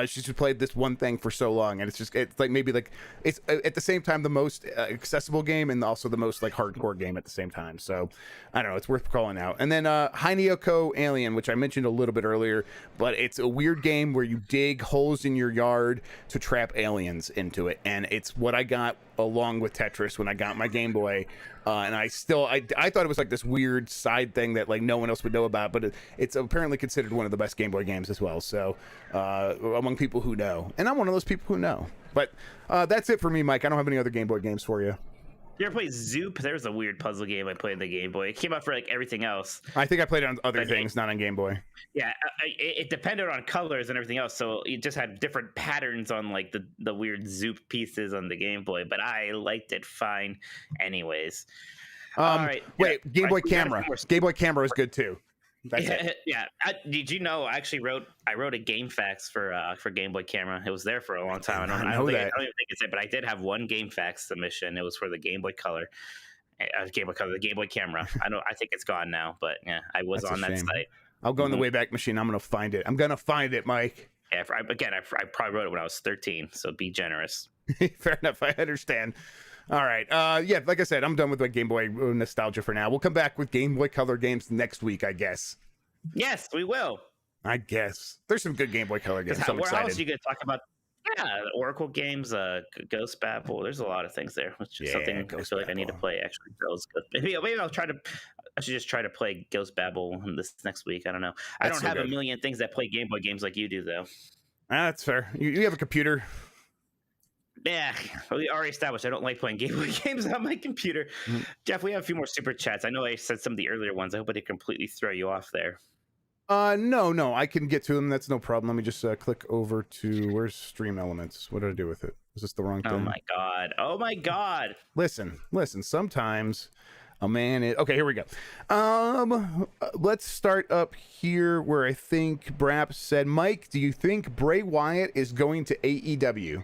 she's just played this one thing for so long, and it's like maybe like it's at the same time the most accessible game and also the most like hardcore game at the same time. So I don't know, it's worth calling out. And then Heineko Alien, which I mentioned a little bit earlier, but it's a weird game where you dig holes in your yard to trap aliens into it, and it's what I got along with Tetris when I got my Game Boy, and I thought it was like this weird side thing that like no one else would know about, but it's apparently considered one of the best Game Boy games as well. So among people who know, and I'm one of those people who know. But that's it for me, Mike. I don't have any other Game Boy games for you. You ever played Zoop? There was a weird puzzle game I played on the Game Boy. It came out for like everything else. I think I played it on other things, not on Game Boy. Yeah, it depended on colors and everything else, so it just had different patterns on like the weird Zoop pieces on the Game Boy. But I liked it fine, anyways. All right. Wait, Game Boy Camera. Game Boy Camera is good too. That's it. Yeah. Did you know I actually wrote a game fax for Game Boy Camera. It was there for a long time. I don't even think it's it, but I did have one game fax submission. It was for the Game Boy Color. The Game Boy Camera. I think it's gone now, but yeah, I was on that site. I'll go in the Wayback Machine. I'm gonna find it. I'm gonna find it, Mike. Yeah, I probably wrote it when I was 13, so be generous. Fair enough. I understand. All right. Yeah, like I said, I'm done with my Game Boy nostalgia for now. We'll come back with Game Boy Color games next week, I guess. Yes, we will. I guess. There's some good Game Boy Color games. I'm excited. How else are you going to talk about? Yeah, the Oracle games, Ghost Babel. There's a lot of things there. Which is something I feel like I need to play. Actually, maybe I'll try to. I should just try to play Ghost Babel this next week. I don't know. I don't have a million things that play Game Boy games like you do, though. That's fair. You have a computer. Yeah, we already established I don't like playing Game Boy games on my computer. Mm-hmm. Jeff, we have a few more super chats. I know I said some of the earlier ones. I hope I didn't completely throw you off there. No, I can get to them. That's no problem. Let me just click over to where's Stream Elements. What did I do with it? Is this the wrong thing? Oh my god. Listen. Sometimes a man is okay. Here we go. Let's start up here where I think Brap said, Mike, do you think Bray Wyatt is going to AEW?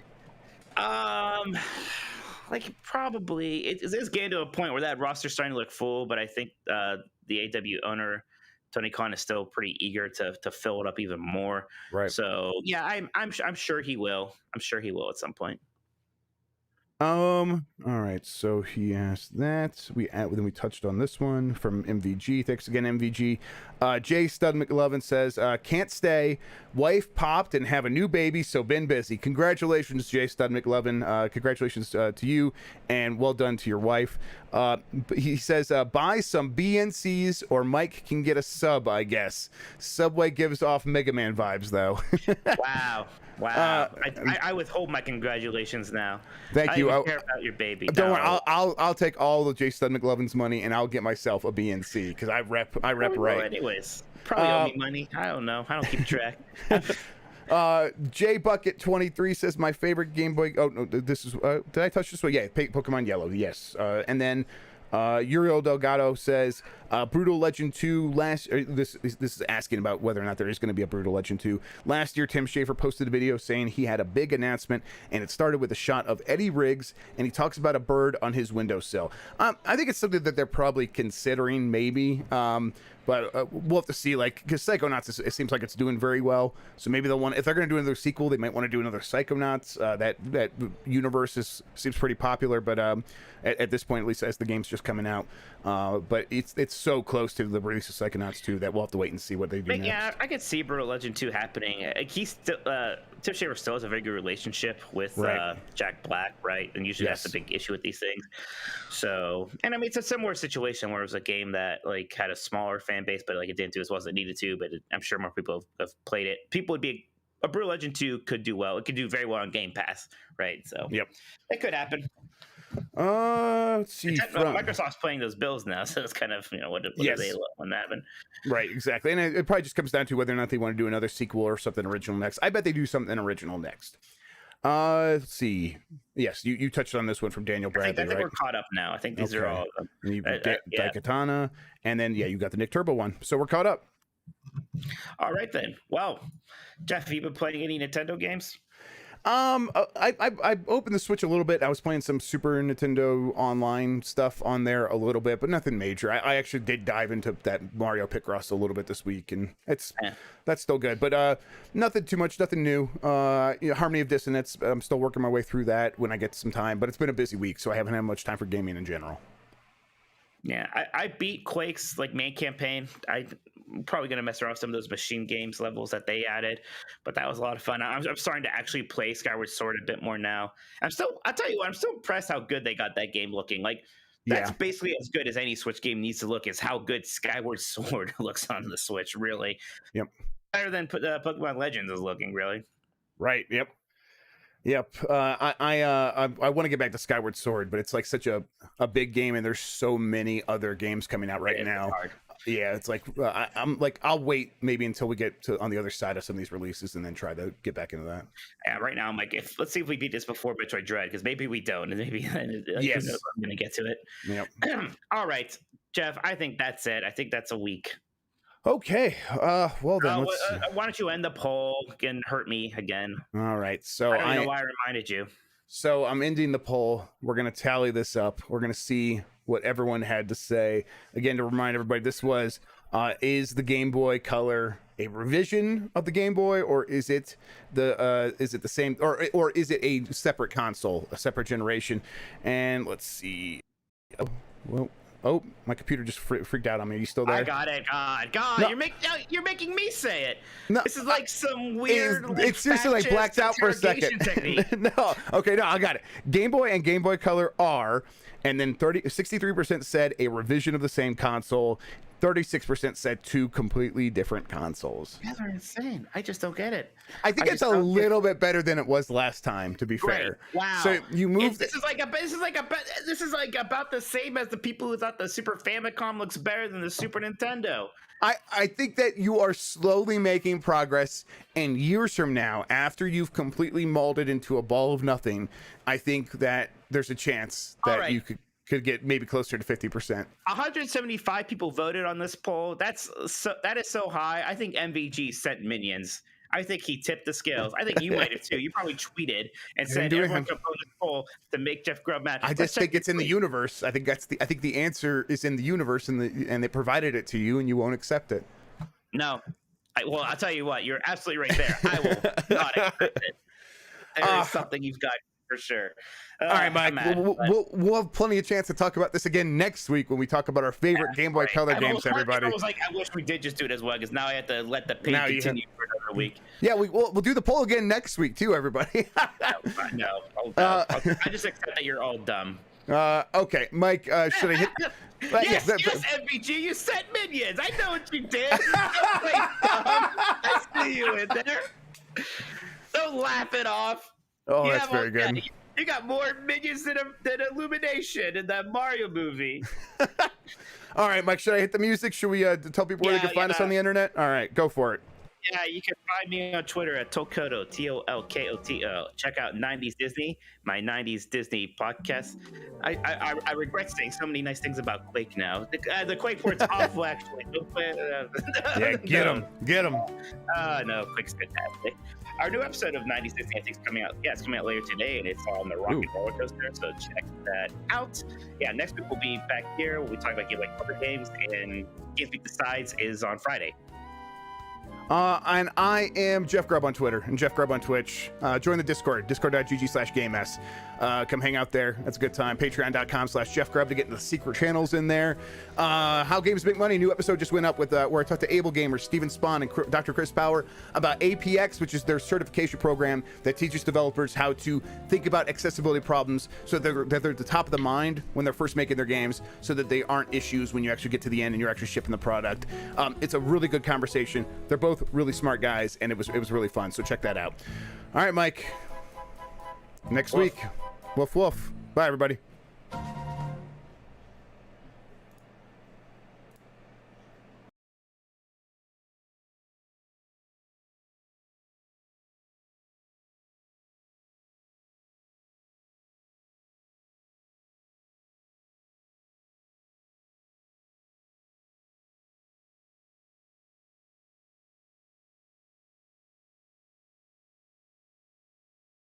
Like probably it's getting to a point where that roster's starting to look full, but I think the AEW owner Tony Khan is still pretty eager to fill it up even more. Right. So yeah, I'm sure he will. I'm sure he will at some point. All right. So he asked that. Then we touched on this one from MVG. Thanks again, MVG. Jay Stud McLovin says, can't stay. Wife popped and have a new baby, so been busy. Congratulations, Jay Stud McLovin. Congratulations to you, and well done to your wife. He says, buy some BNCs or Mike can get a sub, I guess. Subway gives off Mega Man vibes, though. Wow. I withhold my congratulations now. Thank you. I don't care about your baby. Don't worry. I'll take all of Jay Stud McLovin's money and I'll get myself a BNC because I rep right. Anyways, probably owe me money. I don't know. I don't keep track. J Bucket 23 says my favorite Game Boy. Oh no, this is. Did I touch this one? Yeah, Pokemon Yellow. Yes. And then Uriel Delgado says Brutal Legend 2 this is asking about whether or not there is going to be a Brutal Legend 2. Last year Tim Schafer posted a video saying he had a big announcement, and it started with a shot of Eddie Riggs, and he talks about a bird on his windowsill. I think it's something that they're probably considering, maybe, but we'll have to see. Like, because Psychonauts, it seems like it's doing very well, so maybe they'll want, if they're going to do another sequel, they might want to do another Psychonauts. That universe seems pretty popular, but at this point, at least as the game's just coming out, but it's so close to the release of Psychonauts 2 that we'll have to wait and see what they do next. Yeah, I could see Brutal Legend 2 happening. He's still, Tim Schafer still has a very good relationship with Jack Black, right? And usually that's a big issue with these things. So, and I mean, it's a similar situation where it was a game that like had a smaller fan base, but like it didn't do as well as it needed to. But I'm sure more people have played it. People would be a Brutal Legend 2 could do well. It could do very well on Game Pass, right? So, it could happen. Let's see. Microsoft's playing those bills now, so it's kind of, what do they want to happen? Right, exactly. And it probably just comes down to whether or not they want to do another sequel or something original next. I bet they do something original next. Let's see. Yes, you touched on this one from Daniel Bradley, I think right? we're caught up now. I think these are Okay. all of them. And you Yeah. Daikatana, and then you got the Nick Turbo one. So we're caught up. All right then. Well, Jeff, have you been playing any Nintendo games? I opened the Switch a little bit. I was playing some Super Nintendo online stuff on there a little bit, but nothing major. I actually did dive into that Mario Picross a little bit this week, and that's still good. But nothing too much, nothing new. Harmony of Dissonance. I'm still working my way through that when I get some time, but it's been a busy week, so I haven't had much time for gaming in general. Yeah, I beat Quake's main campaign. I'm probably gonna mess around with some of those machine games levels that they added, but that was a lot of fun. I'm starting to actually play Skyward Sword a bit more now. I'll tell you what, I'm still impressed how good they got that game looking. That's basically as good as any Switch game needs to look, is how good Skyward Sword looks on the Switch. Really, Yep, better than Pokemon Legends is looking. Really, right. Yep. I want to get back to Skyward Sword, but it's like such a big game, and there's so many other games coming out right now. Hard. Yeah, it's like I'm like, I'll wait maybe until we get to on the other side of some of these releases, and then try to get back into that. Yeah, right now I'm like, let's see if we beat this before Metroid Dread, because maybe we don't, and maybe Yes. who knows, I'm gonna get to it. Yep. All right, Jeff, I think that's it. I think that's a week. Okay. Well then, Why don't you end the poll and hurt me again? all right. So I don't know why I reminded you. So I'm ending the poll. We're going to tally this up. We're going to see what everyone had to say. Again, to remind everybody, this was, is the Game Boy Color a revision of the Game Boy, or is it the same, or is it a separate console, a separate generation? And let's see. Oh, my computer just freaked out on me. Are you still there? I got it. God, No. you're making me say it. No, This is like some weird. It's seriously like blacked out for a second. No, okay, no, I got it. Game Boy and Game Boy Color are, and then 63% said a revision of the same console. 36% said two completely different consoles. You guys are insane. I just don't get it. I think it's a little bit better than it was last time, to be fair. Wow. So you moved. This is like about the same as the people who thought the Super Famicom looks better than the Super Nintendo. I think that you are slowly making progress, and years from now, after you've completely molded into a ball of nothing, I think that there's a chance that you could get maybe closer to 50%. 175 people voted on this poll. That is so high. I think MVG sent minions. I think he tipped the scales. I think you might have too. You probably tweeted and said everyone should vote this poll to make Jeff Grubb mad. I just think it's in the universe. I think the answer is in the universe, and they provided it to you, and you won't accept it. No. Well, I'll tell you what. You're absolutely right there. I will not accept it. There is something you've got for sure. All right, Mike. We'll have plenty of chance to talk about this again next week when we talk about our favorite Game Boy Color games, everybody. I was like, I wish we did just do it as well, because now I have to let the pain continue for another week. Yeah, we'll do the poll again next week too, everybody. No. I just accept that you're all dumb. Okay, Mike. Should I hit? Yes, MVG, you sent minions. I know what you did. I see you in there. Don't laugh it off. Oh, that's very good. You got more minions than Illumination in that Mario movie. All right, Mike, should I hit the music? Should we tell people where they can find us on the internet? All right, go for it. Yeah, you can find me on Twitter at Tolkoto, Tolkoto. Check out 90s Disney, my 90s Disney podcast. I regret saying so many nice things about Quake now. The Quake port's awful, actually. Yeah, get him. No, Quake's fantastic. Our new episode of 90s Disney, I think, is coming out. Yeah, it's coming out later today, and it's on the Rocket Roller Coaster, so check that out. Yeah, next week we'll be back here. We'll be talking about Game Boy Color games, and Games Week Decides is on Friday. And I am Jeff Grubb on Twitter and Jeff Grubb on Twitch. Join the Discord, discord.gg/GameS. Come hang out there. That's a good time. Patreon.com/Jeff Grubb to get into the secret channels in there. How Games Make Money. New episode just went up with where I talked to Able Gamers, Steven Spahn, and Dr. Chris Power about APX, which is their certification program that teaches developers how to think about accessibility problems so that they're at the top of the mind when they're first making their games, so that they aren't issues when you actually get to the end and you're actually shipping the product. It's a really good conversation. They're both really smart guys, and it was really fun, so check that out. All right, Mike, next week. Woof woof. Bye, everybody.